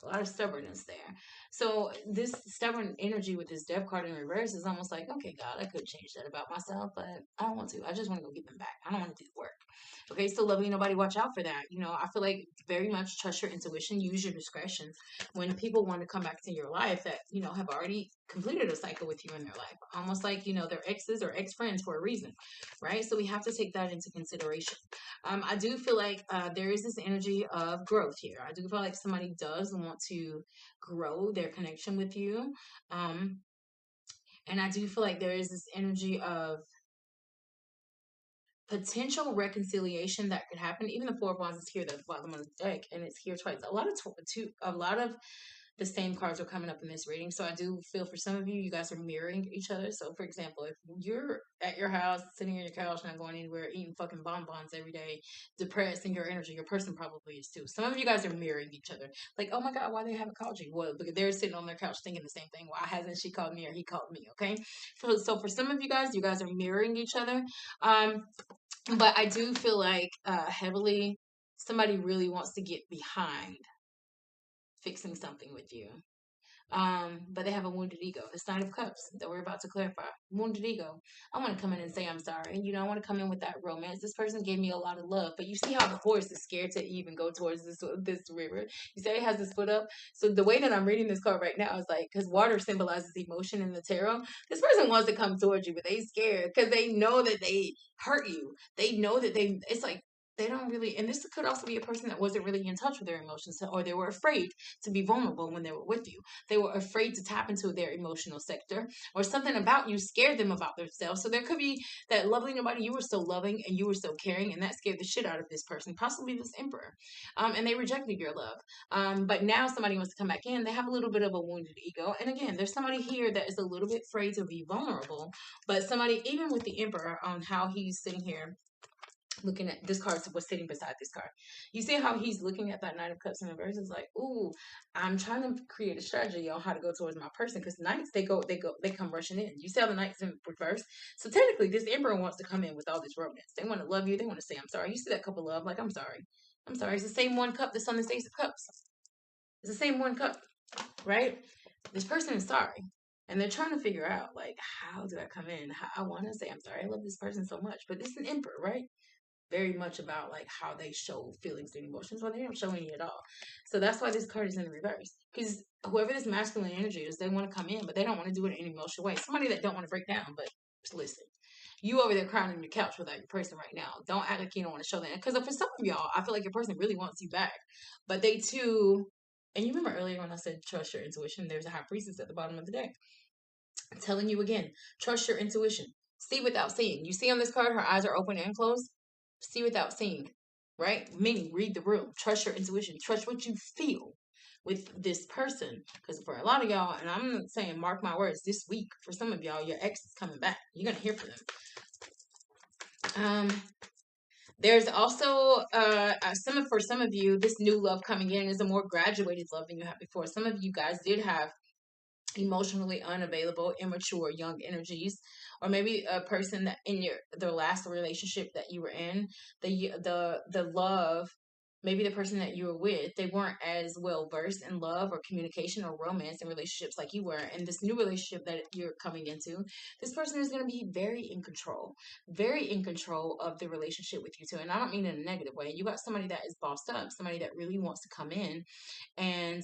A lot of stubbornness there. So this stubborn energy with this death card in reverse is almost like, okay, God, I could change that about myself, but I don't want to. I just want to go get them back. I don't want to do the work. Okay, so loving nobody, watch out for that. I feel like very much trust your intuition, use your discretion. When people want to come back to your life that, have already completed a cycle with you in their life, almost like, they're exes or ex-friends for a reason, right? So we have to take that into consideration. I do feel like there is this energy of growth here. I do feel like somebody does want to grow their connection with you. And I do feel like there is this energy of potential reconciliation that could happen. Even the Four of Wands is here at the bottom of the deck, and it's here twice. A lot of the same cards are coming up in this reading. So I do feel for some of you, you guys are mirroring each other. So for example, if you're at your house, sitting on your couch, not going anywhere, eating fucking bonbons every day, depressed in your energy, your person probably is too. Some of you guys are mirroring each other. Like, oh my God, why they haven't called you? Well, because they're sitting on their couch thinking the same thing. Why hasn't she called me or he called me? Okay. So for some of you guys are mirroring each other. But I do feel like heavily somebody really wants to get behind fixing something with you. But they have a wounded ego. This Knight of Cups that we're about to clarify. Wounded ego. I want to come in and say I'm sorry. I want to come in with that romance. This person gave me a lot of love, but you see how the horse is scared to even go towards this river. You say it has his foot up. So the way that I'm reading this card right now is like, because water symbolizes emotion in the tarot. This person wants to come towards you, but they scared because they know that they hurt you. They know that it's like they don't really, and this could also be a person that wasn't really in touch with their emotions, or they were afraid to be vulnerable when they were with you. They were afraid to tap into their emotional sector, or something about you scared them about themselves. So there could be that lovely nobody, you were so loving and you were so caring, and that scared the shit out of this person, possibly this emperor. And they rejected your love. But now somebody wants to come back in. They have a little bit of a wounded ego. And again, there's somebody here that is a little bit afraid to be vulnerable. But somebody, even with the emperor, on how he's sitting here looking at this card, was sitting beside this card. You see how he's looking at that Knight of Cups in reverse? It's like, ooh, I'm trying to create a strategy on how to go towards my person, because knights, they come rushing in. You see how the knight's in reverse? So technically, this emperor wants to come in with all this romance. They want to love you. They want to say, I'm sorry. You see that cup of love? Like, I'm sorry. I'm sorry. It's the same one cup that's on this Ace of Cups. It's the same one cup, right? This person is sorry. And they're trying to figure out, like, how do I come in? I want to say, I'm sorry. I love this person so much. But this is an emperor, right? Very much about like how they show feelings and emotions, or they don't show any at all. So that's why this card is in reverse, because whoever this masculine energy is, they want to come in, but they don't want to do it in an emotional way. Somebody that don't want to break down. But listen, you over there crying on your couch without your person right now. Don't act like you don't want to show that, because for some of y'all, I feel like your person really wants you back, but they too. And you remember earlier when I said trust your intuition, there's a high priestess at the bottom of the deck. I'm telling you again, trust your intuition. See without seeing. You see on this card, her eyes are open and closed. See without seeing, right? Meaning, read the room. Trust your intuition. Trust what you feel with this person. Because for a lot of y'all, and I'm not saying mark my words, this week, for some of y'all, your ex is coming back. You're going to hear from them. There's also for some of you, this new love coming in is a more graduated love than you had before. Some of you guys did have emotionally unavailable, immature, young energies, or maybe a person that in the last relationship that you were in, the love, maybe the person that you were with, they weren't as well versed in love or communication or romance and relationships like you were. And this new relationship that you're coming into, this person is going to be very in control of the relationship with you too. And I don't mean in a negative way. You got somebody that is bossed up, somebody that really wants to come in and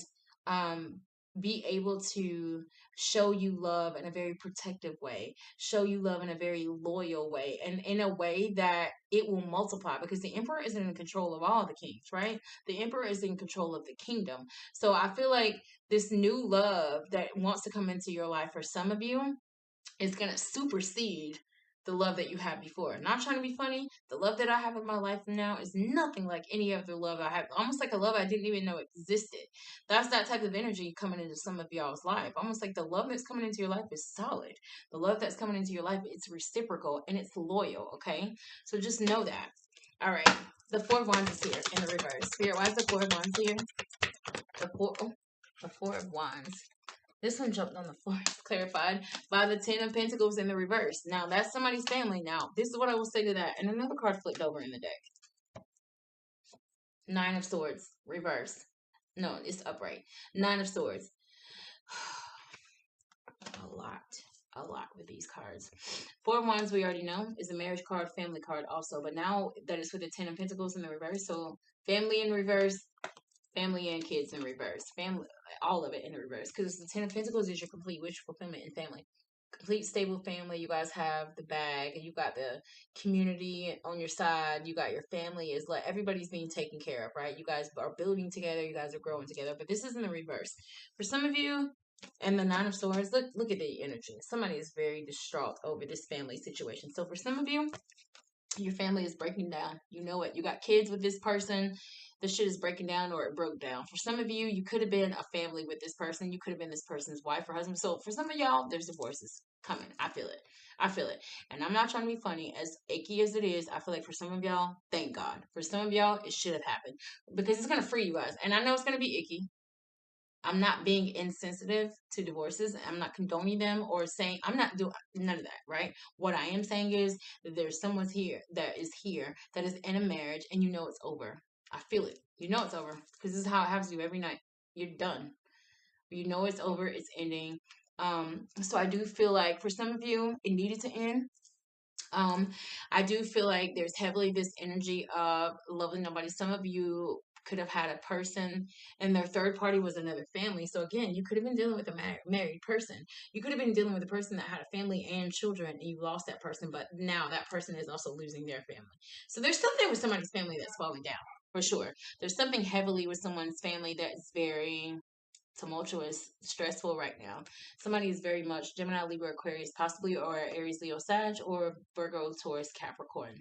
be able to show you love in a very protective way, show you love in a very loyal way, and in a way that it will multiply, because the emperor isn't in control of all the kings, right? The emperor is in control of the kingdom. So I feel like this new love that wants to come into your life for some of you is going to supersede the love that you had before. Not trying to be funny. The love that I have in my life now is nothing like any other love I have. Almost like a love I didn't even know existed. That's that type of energy coming into some of y'all's life. Almost like the love that's coming into your life is solid. The love that's coming into your life, it's reciprocal and it's loyal, okay? So just know that. All right. The Four of Wands is here in the reverse. Spirit, why is the Four of Wands here? The Four of Wands. This one jumped on the floor. It's clarified by the Ten of Pentacles in the reverse. Now, that's somebody's family. Now, this is what I will say to that. And another card flipped over in the deck. Nine of Swords, reverse. No, it's upright. Nine of Swords. A lot with these cards. Four of Wands, we already know, is a marriage card, family card also. But now that is with the Ten of Pentacles in the reverse. So, family in reverse, family and kids in reverse. Family, all of it in reverse. Because the Ten of Pentacles is your complete wish fulfillment in family. Complete stable family. You guys have the bag. You got the community on your side. You got your family. Is like everybody's being taken care of, right? You guys are building together. You guys are growing together. But this is in the reverse. For some of you, and the Nine of Swords, look at the energy. Somebody is very distraught over this family situation. So for some of you, your family is breaking down. You know it. You got kids with this person. The shit is breaking down, or it broke down. For some of you, you could have been a family with this person. You could have been this person's wife or husband. So for some of y'all, there's divorces coming. I feel it. I feel it. And I'm not trying to be funny. As achy as it is, I feel like for some of y'all, thank God. For some of y'all, it should have happened, because it's going to free you guys. And I know it's going to be icky. I'm not being insensitive to divorces. I'm not condoning them or saying, I'm not doing none of that, right? What I am saying is that there's someone here that is in a marriage, and you know it's over. I feel it. You know it's over, because this is how it happens to you every night. You're done. You know it's over. It's ending. So I do feel like for some of you, it needed to end. I do feel like there's heavily this energy of loving nobody. Some of you could have had a person and their third party was another family. So again, you could have been dealing with a married person. You could have been dealing with a person that had a family and children, and you lost that person, but now that person is also losing their family. So there's something with somebody's family that's falling down for sure. There's something heavily with someone's family that's very tumultuous, stressful right now. Somebody is very much Gemini, Libra, Aquarius, possibly, or Aries, Leo, Sag, or Virgo, Taurus, Capricorn.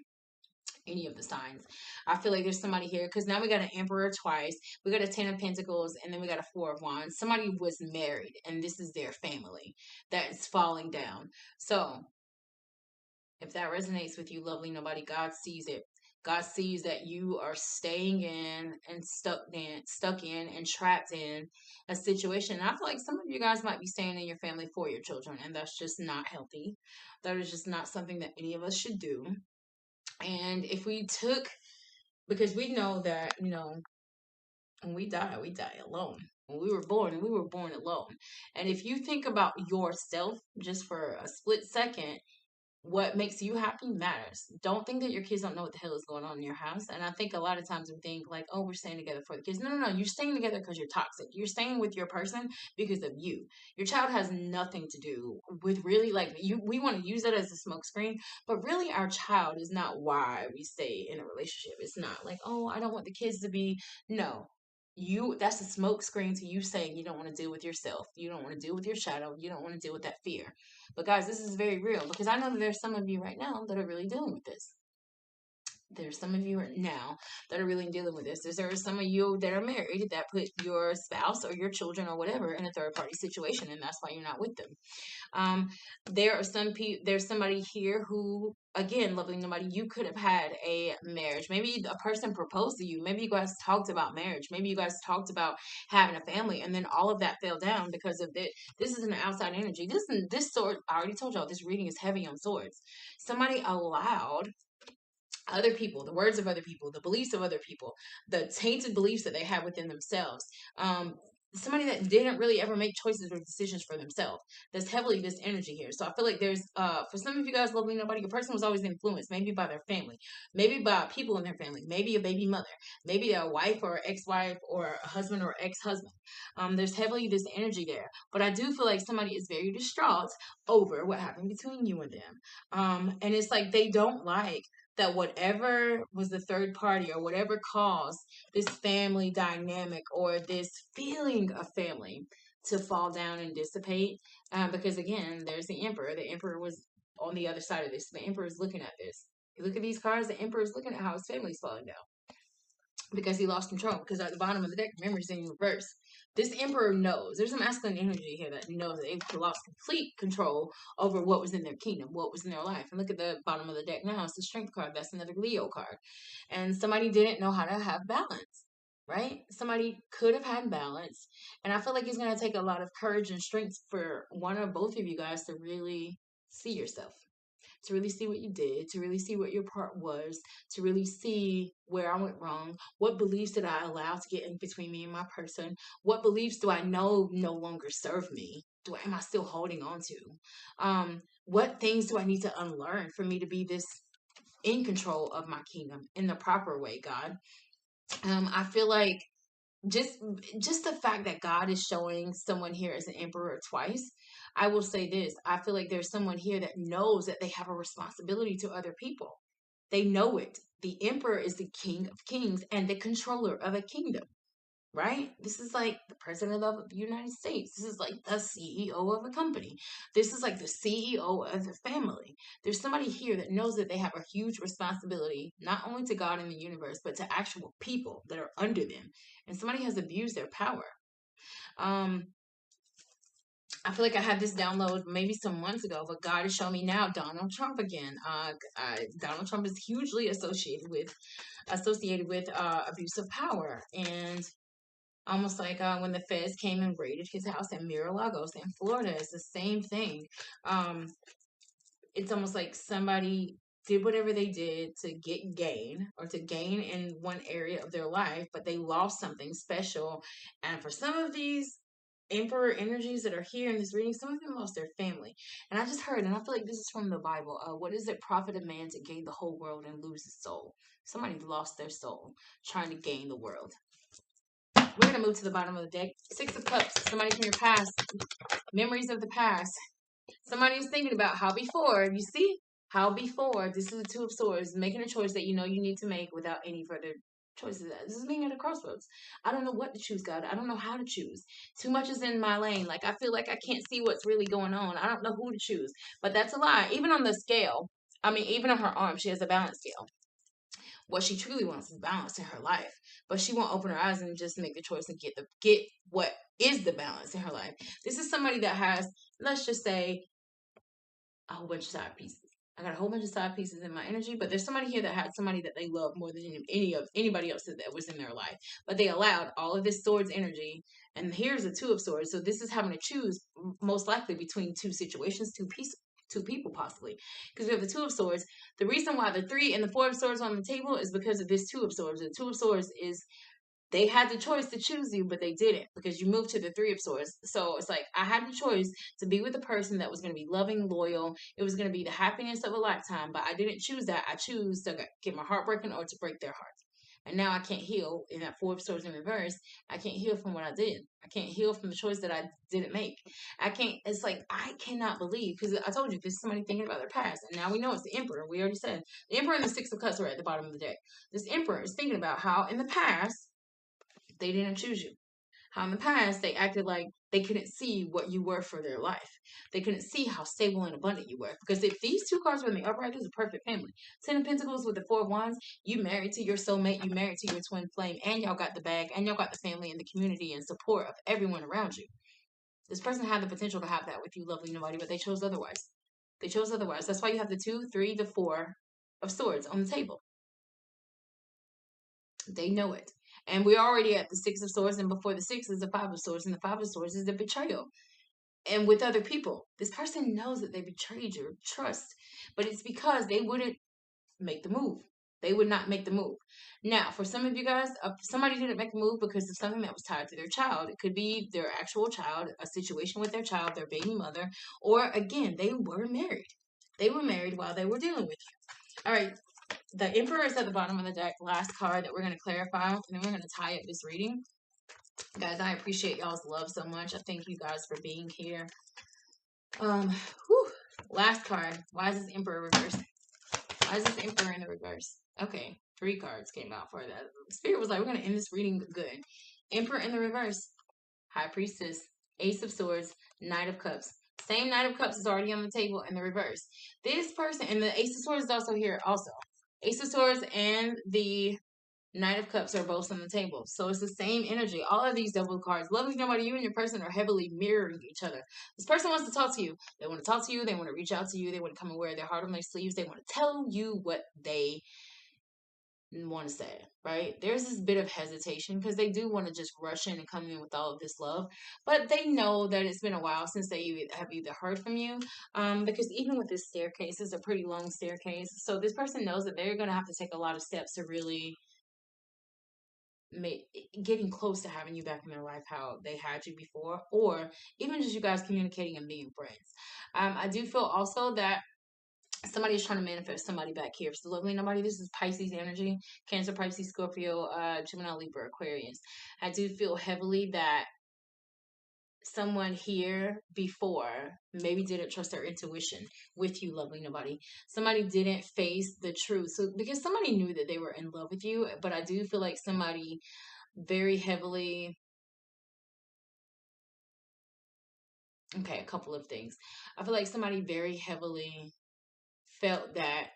Any of the signs. I feel like there's somebody here because now we got an Emperor twice, we got a Ten of Pentacles, and then we got a Four of Wands. Somebody was married, and this is their family that's falling down. So if that resonates with you, lovely nobody, God sees it. God sees that you are staying in and stuck in and trapped in a situation. And I feel like some of you guys might be staying in your family for your children, and that's just not healthy. That is just not something that any of us should do. And if we took, because we know that, when we die alone. When we were born alone. And if you think about yourself just for a split second, what makes you happy matters. Don't think that your kids don't know what the hell is going on in your house. And I think a lot of times we think like, oh, we're staying together for the kids. No, you're staying together because you're toxic. You're staying with your person because of you. Your child has nothing to do with really like you. We want to use that as a smokescreen, but really our child is not why we stay in a relationship. It's not like, oh, I don't want the kids to be. No, that's a smoke screen to you saying you don't want to deal with yourself. You don't want to deal with your shadow. You don't want to deal with that fear. But guys, this is very real because I know that there's some of you right now that are really dealing with this. There's some of you right now that are really dealing with this. There are some of you that are married that put your spouse or your children or whatever in a third party situation, and that's why you're not with them. There are some people. There's somebody here who, again, lovely nobody, you could have had a marriage. Maybe a person proposed to you. Maybe you guys talked about marriage. Maybe you guys talked about having a family, and then all of that fell down because of it. This is an outside energy. This sword. I already told y'all this reading is heavy on swords. Somebody allowed other people, the words of other people, the beliefs of other people, the tainted beliefs that they have within themselves. Somebody that didn't really ever make choices or decisions for themselves. There's heavily this energy here. So I feel like there's, for some of you guys, lovely nobody, a person was always influenced, maybe by their family, maybe by people in their family, maybe a baby mother, maybe a wife or ex-wife or a husband or ex-husband. There's heavily this energy there. But I do feel like somebody is very distraught over what happened between you and them. And it's like they don't like that whatever was the third party or whatever caused this family dynamic or this feeling of family to fall down and dissipate. Because again, there's the emperor. The emperor was on the other side of this. The emperor is looking at this. You look at these cards, the emperor is looking at how his family's falling down because he lost control. Because at the bottom of the deck, remember, it's in reverse. This emperor knows. There's a masculine energy here that knows that they lost complete control over what was in their kingdom, what was in their life. And look at the bottom of the deck now. It's the strength card. That's another Leo card. And somebody didn't know how to have balance, right? Somebody could have had balance. And I feel like it's going to take a lot of courage and strength for one or both of you guys to really see yourself, to really see what you did, to really see what your part was, to really see where I went wrong. What beliefs did I allow to get in between me and my person? What beliefs do I know no longer serve me? Am I still holding on to? What things do I need to unlearn for me to be this in control of my kingdom in the proper way, God? I feel like just the fact that God is showing someone here as an emperor twice, I will say this. I feel like there's someone here that knows that they have a responsibility to other people. They know it. The emperor is the king of kings and the controller of a kingdom, right? This is like the president of the United States. This is like the CEO of a company. This is like the CEO of the family. There's somebody here that knows that they have a huge responsibility, not only to God and the universe, but to actual people that are under them. And somebody has abused their power. I feel like I had this download maybe some months ago, but God is showing me now Donald Trump again. Donald Trump is hugely associated with abuse of power, and almost like when the feds came and raided his house in Mar-a-Lagos in Florida, it's the same thing. It's almost like somebody did whatever they did to gain in one area of their life, but they lost something special. And for some of these emperor energies that are here in this reading, some of them lost their family. And I just heard, and I feel like this is from the Bible, what does it profit a man to gain the whole world and lose his soul? Somebody lost their soul trying to gain the world. We're going to move to the bottom of the deck. Six of Cups. Somebody from your past. Memories of the past. Somebody is thinking about how before. You see? How before. This is the Two of Swords. Making a choice that you know you need to make without any further choices. This is being at a crossroads. I don't know what to choose, God. I don't know how to choose. Too much is in my lane. Like, I feel like I can't see what's really going on. I don't know who to choose. But that's a lie. Even on the scale, I mean, even on her arm, she has a balance scale. What she truly wants is balance in her life, but she won't open her eyes and just make the choice and get what is the balance in her life. This is somebody that has, let's just say, a whole bunch of side pieces. I got a whole bunch of side pieces in my energy, but there's somebody here that had somebody that they love more than anybody else that was in their life. But they allowed all of this swords energy, and here's a Two of Swords. So this is having to choose most likely between two situations, two people possibly, because we have the Two of Swords. The reason why the Three and the Four of Swords on the table is because of this Two of Swords. The Two of Swords is, they had the choice to choose you, but they didn't, because you moved to the Three of Swords. So it's like, I had the choice to be with a person that was going to be loving, loyal. It was going to be the happiness of a lifetime, but I didn't choose that. I choose to get my heart broken or to break their heart. And now I can't heal in that Four of Swords in reverse. I can't heal from what I did. I can't heal from the choice that I didn't make. I can't, it's like, I cannot believe, because I told you, this is somebody thinking about their past. And now we know it's the Emperor. We already said the Emperor and the Six of Cups are at the bottom of the deck. This Emperor is thinking about how in the past, they didn't choose you. How in the past they acted like they couldn't see what you were for their life. They couldn't see how stable and abundant you were. Because if these two cards were in the upright, this is a perfect family. Ten of Pentacles with the Four of Wands, you married to your soulmate, you married to your twin flame, and y'all got the bag, and y'all got the family and the community and support of everyone around you. This person had the potential to have that with you, lovely nobody, but they chose otherwise. They chose otherwise. That's why you have the 2, 3, the 4 of Swords on the table. They know it. And we're already at the Six of Swords, and before the Six is the Five of Swords, and the Five of Swords is the betrayal. And with other people, this person knows that they betrayed your trust, but it's because they wouldn't make the move. They would not make the move. Now, for some of you guys, somebody didn't make a move because of something that was tied to their child. It could be their actual child, a situation with their child, their baby mother, or again, they were married. They were married while they were dealing with you. All right, the Emperor is at the bottom of the deck. Last card that we're going to clarify, and then we're going to tie up this reading. Guys, I appreciate y'all's love so much. I thank you guys for being here. Last card. Why is this Emperor reversed? Why is this Emperor in the reverse? Okay, 3 cards came out for that. Spirit was like, we're going to end this reading good. Emperor in the reverse. High Priestess. Ace of Swords. Knight of Cups. Same Knight of Cups is already on the table in the reverse. This person, and the Ace of Swords is also here also. Ace of Swords and the Knight of Cups are both on the table. So it's the same energy. All of these double cards. Lovely nobody, you and your person are heavily mirroring each other. This person wants to talk to you. They want to talk to you. They want to reach out to you. They want to come and wear their heart on their sleeves. They want to tell you what they want to say, right? There's this bit of hesitation because they do want to just rush in and come in with all of this love, but they know that it's been a while since they have either heard from you, because even with this staircase, it's a pretty long staircase, so this person knows that they're going to have to take a lot of steps to really getting close to having you back in their life how they had you before, or even just you guys communicating and being friends. I do feel also that somebody is trying to manifest somebody back here. So lovely nobody, this is Pisces energy, Cancer, Pisces, Scorpio, Gemini, Libra, Aquarius. I do feel heavily that someone here before maybe didn't trust their intuition with you, lovely nobody. Somebody didn't face the truth. So because somebody knew that they were in love with you, but I do feel like somebody very heavily, okay, a couple of things. I feel like somebody very heavily felt that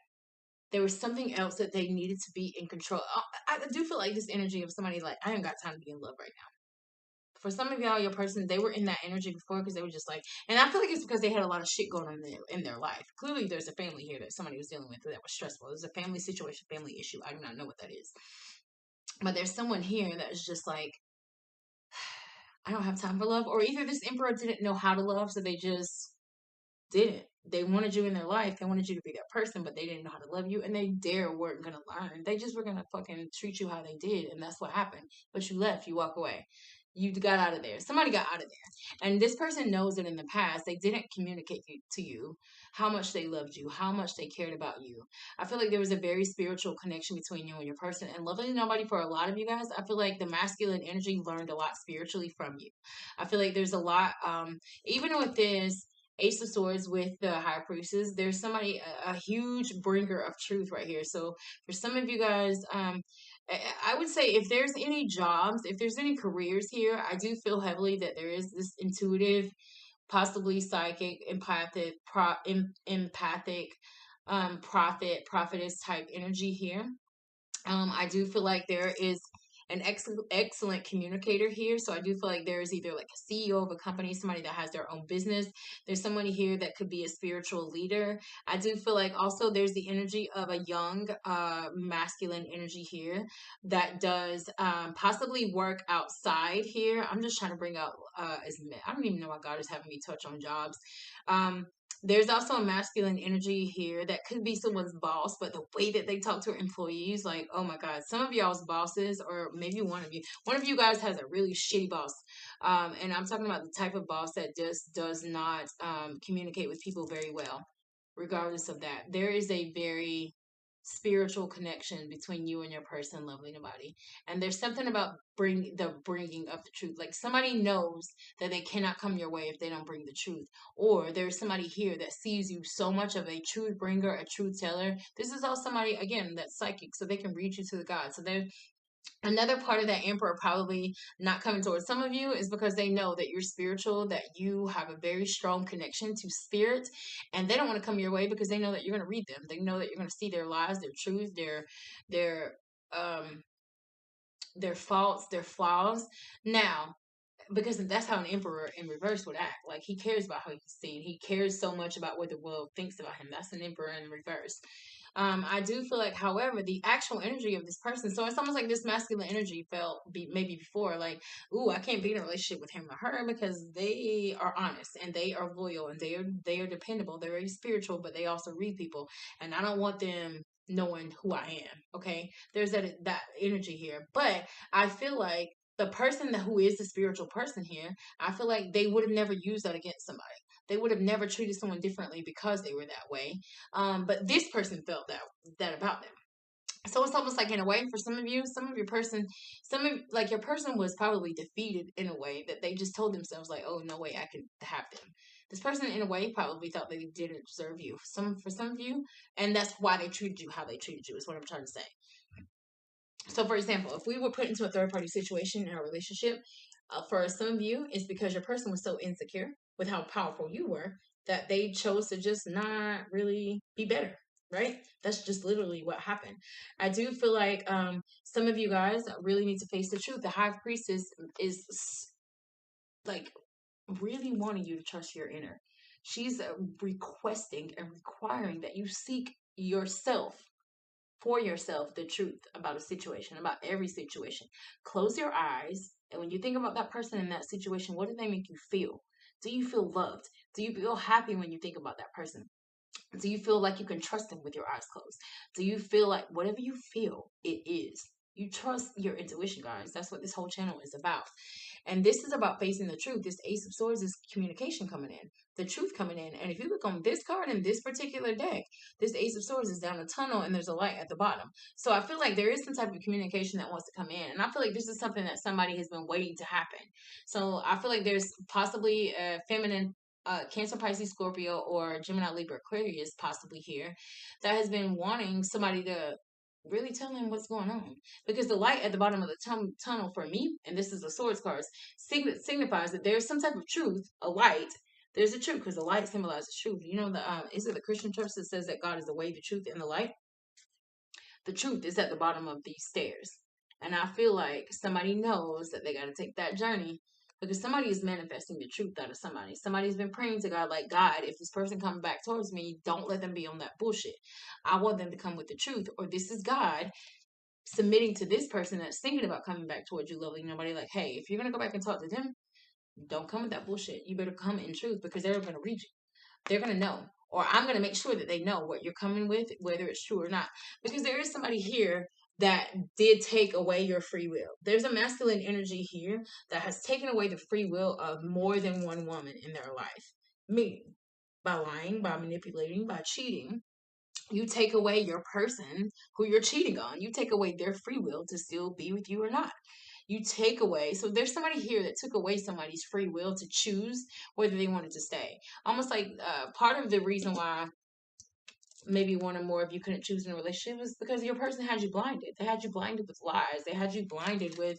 there was something else that they needed to be in control. I do feel like this energy of somebody like, I ain't got time to be in love right now. For some of y'all, your person, they were in that energy before because they were just like, and I feel like it's because they had a lot of shit going on in their life. Clearly, there's a family here that somebody was dealing with that was stressful. There's a family situation, family issue. I do not know what that is. But there's someone here that is just like, I don't have time for love. Or either this Emperor didn't know how to love, so they just didn't. They wanted you in their life. They wanted you to be that person, but they didn't know how to love you, and they weren't going to learn. They just were going to fucking treat you how they did, and that's what happened. But you left. You walk away. You got out of there. Somebody got out of there. And this person knows that in the past, they didn't communicate to you how much they loved you, how much they cared about you. I feel like there was a very spiritual connection between you and your person. And loving nobody, for a lot of you guys, I feel like the masculine energy learned a lot spiritually from you. I feel like there's a lot, even with this Ace of Swords with the High Priestess, there's somebody, a huge bringer of truth right here. So for some of you guys, I would say if there's any jobs, if there's any careers here, I do feel heavily that there is this intuitive, possibly psychic, empathic, prophetess type energy here. I do feel like there is an excellent communicator here. So I do feel like there is either like a CEO of a company, somebody that has their own business. There's somebody here that could be a spiritual leader. I do feel like also there's the energy of a young, masculine energy here that does possibly work outside here. I'm just trying to bring out as I don't even know why God is having me touch on jobs. There's also a masculine energy here that could be someone's boss, but the way that they talk to their employees, like, oh my God, some of y'all's bosses, or maybe one of you guys has a really shitty boss. And I'm talking about the type of boss that just does not communicate with people very well. Regardless of that, there is a very spiritual connection between you and your person, lovely nobody. And there's something about bringing of the truth. Like somebody knows that they cannot come your way if they don't bring the truth, or there's somebody here that sees you so much of a truth bringer, a truth teller. This is all somebody, again, that's psychic, so they can read you to the God. So they're another part of that emperor probably not coming towards some of you is because they know that you're spiritual, that you have a very strong connection to spirit, and they don't want to come your way because they know that you're going to read them. They know that you're going to see their lies, their truth, their um their faults, their flaws. Now, because that's how an emperor in reverse would act. Like he cares about how he's seen. He cares so much about what the world thinks about him. That's an emperor in reverse. I do feel like, however, the actual energy of this person. So it's almost like this masculine energy felt maybe before, like, ooh, I can't be in a relationship with him or her because they are honest and they are loyal and they are dependable. They're very spiritual, but they also read people, and I don't want them knowing who I am. Okay, there's that energy here, but I feel like the person who is the spiritual person here, I feel like they would have never used that against somebody. They would have never treated someone differently because they were that way. But this person felt that about them. So it's almost like, in a way, for some of you, like your person was probably defeated in a way that they just told themselves like, oh, no way I can have them. This person in a way probably thought they didn't deserve you. For some of you, and that's why they treated you how they treated you, is what I'm trying to say. So, for example, if we were put into a third party situation in our relationship, for some of you, it's because your person was so insecure with how powerful you were that they chose to just not really be better, right? That's just literally what happened. I do feel like some of you guys really need to face the truth. The High Priestess is like really wanting you to trust your inner. She's requesting and requiring that you seek yourself, for yourself, the truth about a situation, about every situation. Close your eyes, and when you think about that person in that situation, what do they make you feel? Do you feel loved? Do you feel happy when you think about that person? Do you feel like you can trust them with your eyes closed? Do you feel like whatever you feel, it is? You trust your intuition, guys. That's what this whole channel is about. And this is about facing the truth. This Ace of Swords is communication coming in, the truth coming in. And if you look on this card in this particular deck, this Ace of Swords is down a tunnel and there's a light at the bottom. So I feel like there is some type of communication that wants to come in. And I feel like this is something that somebody has been waiting to happen. So I feel like there's possibly a feminine Cancer, Pisces, Scorpio, or Gemini, Libra, Aquarius possibly here that has been wanting somebody to really tell him what's going on, because the light at the bottom of the tunnel for me, and this is the swords cards, signifies that there's some type of truth, a light. There's a truth because the light symbolizes truth. You know, is it the Christian church that says that God is the way, the truth, and the light? The truth is at the bottom of these stairs, and I feel like somebody knows that they got to take that journey, because somebody is manifesting the truth out of somebody. Somebody's been praying to God, like, God, if this person comes back towards me, don't let them be on that bullshit. I want them to come with the truth. Or this is God submitting to this person that's thinking about coming back towards you, lovely nobody, like, hey, if you're going to go back and talk to them, don't come with that bullshit. You better come in truth, because they're going to read you. They're going to know. Or I'm going to make sure that they know what you're coming with, whether it's true or not. Because there is somebody here that did take away your free will. There's a masculine energy here that has taken away the free will of more than one woman in their life. Meaning, by lying, by manipulating, by cheating, you take away your person who you're cheating on. You take away their free will to still be with you or not. You take away, so there's somebody here that took away somebody's free will to choose whether they wanted to stay. Almost like part of the reason why maybe one or more of you couldn't choose in a relationship was because your person had you blinded. They had you blinded with lies. They had you blinded with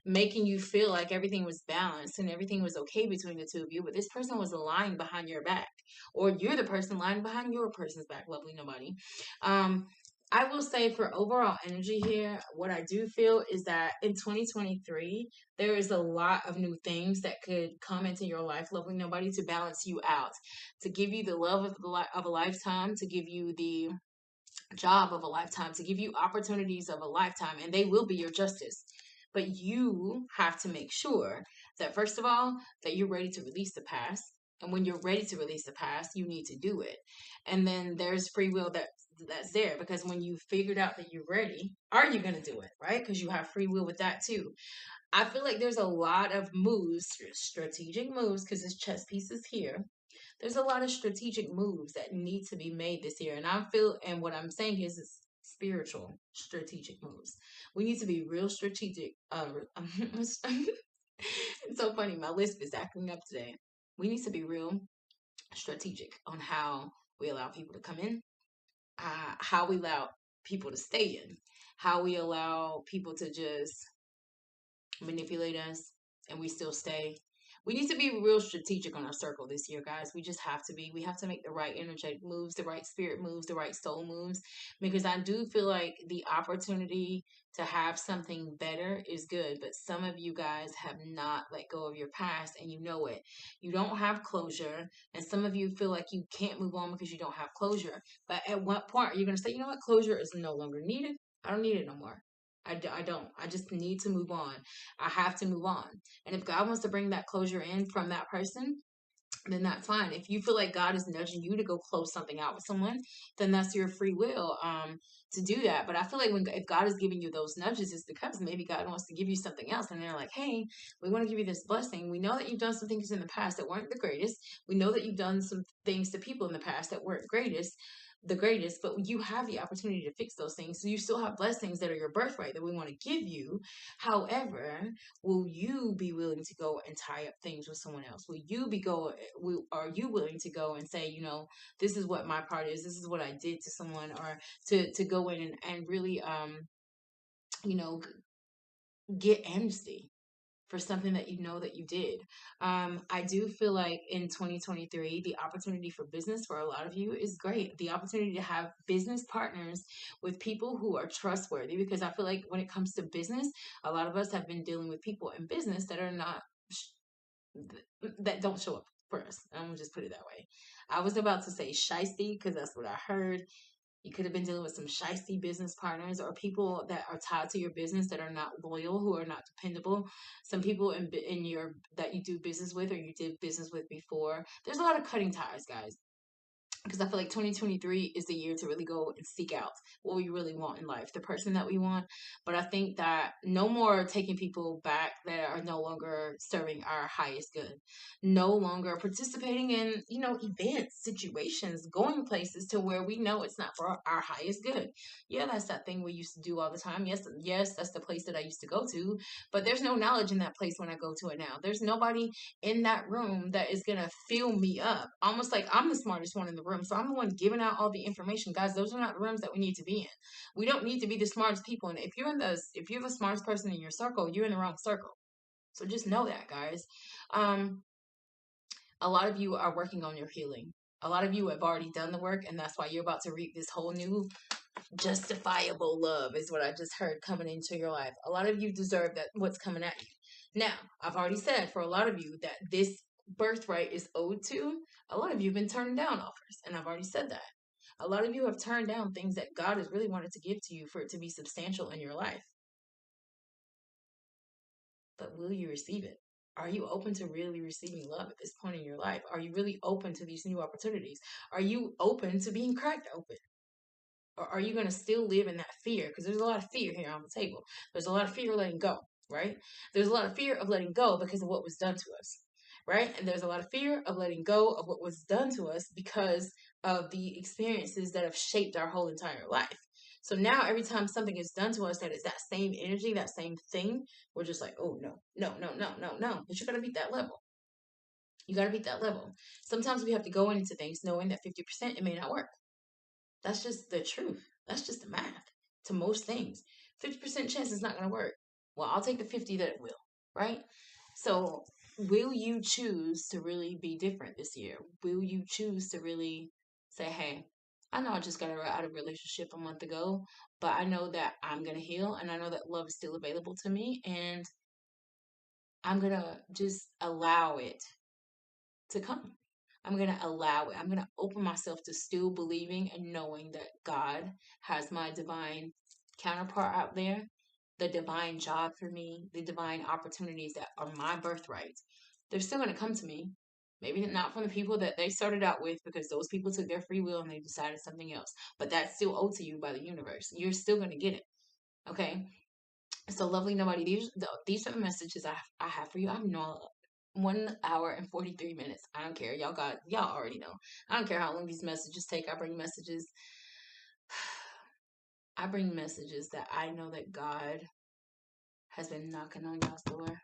making you feel like everything was balanced and everything was okay between the two of you, but this person was lying behind your back, or you're the person lying behind your person's back. Lovely nobody. I will say, for overall energy here, what I do feel is that in 2023 there is a lot of new things that could come into your life, lovely nobody, to balance you out, to give you the love of a lifetime, to give you the job of a lifetime, to give you opportunities of a lifetime, and they will be your justice. But you have to make sure that, first of all, that you're ready to release the past. And when you're ready to release the past, you need to do it. And then there's free will that's there, because when you figured out that you're ready, are you going to do it, right? Because you have free will with that too. I feel like there's a lot of moves, strategic moves, because this chess piece is here. There's a lot of strategic moves that need to be made this year. And what I'm saying is spiritual strategic moves. We need to be real strategic. It's so funny. My lisp is acting up today. We need to be real strategic on how we allow people to come in, how we allow people to stay in, how we allow people to just manipulate us and we still stay. We need to be real strategic on our circle this year, guys. We just have to be. We have to make the right energetic moves, the right spirit moves, the right soul moves, because I do feel like the opportunity to have something better is good. But some of you guys have not let go of your past, and you know it. You don't have closure, and some of you feel like you can't move on because you don't have closure. But at what point are you going to say, you know what, closure is no longer needed? I don't need it no more. I don't. I just need to move on. I have to move on. And if God wants to bring that closure in from that person, then that's fine. If you feel like God is nudging you to go close something out with someone, then that's your free will to do that. But I feel like if God is giving you those nudges, it's because maybe God wants to give you something else. And they're like, hey, we want to give you this blessing. We know that you've done some things in the past that weren't the greatest. We know that you've done some things to people in the past that weren't the greatest, but you have the opportunity to fix those things. So you still have blessings that are your birthright that we want to give you. However, will you be willing to go and tie up things with someone else? Are you willing to go and say, this is what my part is, this is what I did to someone, or to go in and really you know get amnesty for something that you know that you did. I do feel like in 2023, the opportunity for business for a lot of you is great. The opportunity to have business partners with people who are trustworthy, because I feel like when it comes to business, a lot of us have been dealing with people in business that are not, that don't show up for us. I'm gonna just put it that way. I was about to say shiesty because that's what I heard. You could have been dealing with some shiesty business partners, or people that are tied to your business that are not loyal, who are not dependable. Some people in your that you do business with or you did business with before. There's a lot of cutting ties, guys, because I feel like 2023 is the year to really go and seek out what we really want in life, the person that we want. But I think that no more taking people back that are no longer serving our highest good, no longer participating in, events, situations, going places to where we know it's not for our highest good. Yeah, that's that thing we used to do all the time. Yes, that's the place that I used to go to, but there's no knowledge in that place when I go to it now. There's nobody in that room that is going to fill me up. Almost like I'm the smartest one in the room. So I'm the one giving out all the information. Guys, those are not the rooms that we need to be in. We don't need to be the smartest people. And if you're the smartest person in your circle, you're in the wrong circle. So just know that, guys. A lot of you are working on your healing. A lot of you have already done the work, and that's why you're about to reap this whole new justifiable love, is what I just heard coming into your life. A lot of you deserve that, what's coming at you. Now, I've already said for a lot of you that this birthright is owed to. A lot of you have been turning down offers, and I've already said that. A lot of you have turned down things that God has really wanted to give to you for it to be substantial in your life. But will you receive it? Are you open to really receiving love at this point in your life? Are you really open to these new opportunities? Are you open to being cracked open? Or are you going to still live in that fear? Because there's a lot of fear here on the table. There's a lot of fear of letting go, right? There's a lot of fear of letting go because of what was done to us, right? And there's a lot of fear of letting go of what was done to us because of the experiences that have shaped our whole entire life. So now every time something is done to us that is that same energy, that same thing, we're just like, oh no, no, no, no, no, no. But you gotta beat that level. You gotta beat that level. Sometimes we have to go into things knowing that 50% it may not work. That's just the truth. That's just the math to most things. 50% chance it's not gonna work. Well, I'll take the 50 that it will, right? So will you choose to really be different this year? Will you choose to really say, hey, I know I just got out of a relationship a month ago, but I know that I'm going to heal and I know that love is still available to me and I'm going to just allow it to come. I'm going to allow it. I'm going to open myself to still believing and knowing that God has my divine counterpart out there, the divine job for me, the divine opportunities that are my birthright. They're still going to come to me. Maybe not from the people that they started out with because those people took their free will and they decided something else. But that's still owed to you by the universe. You're still going to get it. Okay? So, lovely nobody, these are the messages I have for you. I know 1 hour and 43 minutes. I don't care. Y'all already know. I don't care how long these messages take. I bring messages that I know that God has been knocking on y'all's door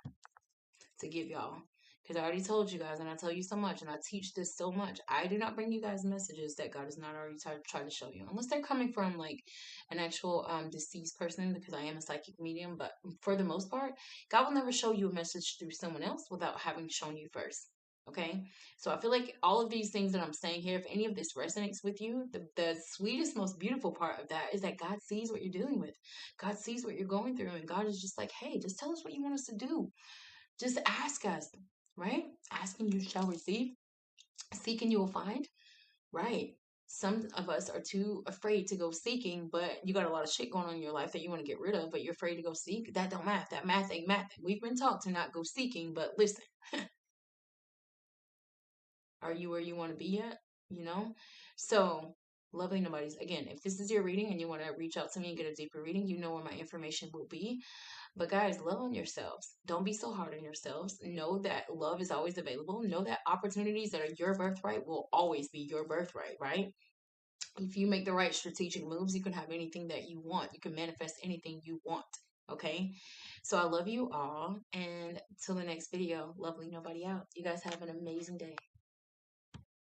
to give y'all. Because I already told you guys, and I tell you so much, and I teach this so much. I do not bring you guys messages that God has not already tried to show you, unless they're coming from like an actual deceased person, because I am a psychic medium. But for the most part, God will never show you a message through someone else without having shown you first. Okay, so I feel like all of these things that I'm saying here, if any of this resonates with you, the sweetest, most beautiful part of that is that God sees what you're dealing with. God sees what you're going through, and God is just like, hey, just tell us what you want us to do. Just ask us, right? Ask and you shall receive. Seek and you will find, right? Some of us are too afraid to go seeking, but you got a lot of shit going on in your life that you want to get rid of, but you're afraid to go seek. That don't math. That math ain't math. We've been taught to not go seeking, but listen, are you where you want to be yet? You know? So, lovely nobodies. Again, if this is your reading and you want to reach out to me and get a deeper reading, you know where my information will be. But guys, love on yourselves. Don't be so hard on yourselves. Know that love is always available. Know that opportunities that are your birthright will always be your birthright, right? If you make the right strategic moves, you can have anything that you want. You can manifest anything you want. Okay? So I love you all. And till the next video, lovely nobody out. You guys have an amazing day.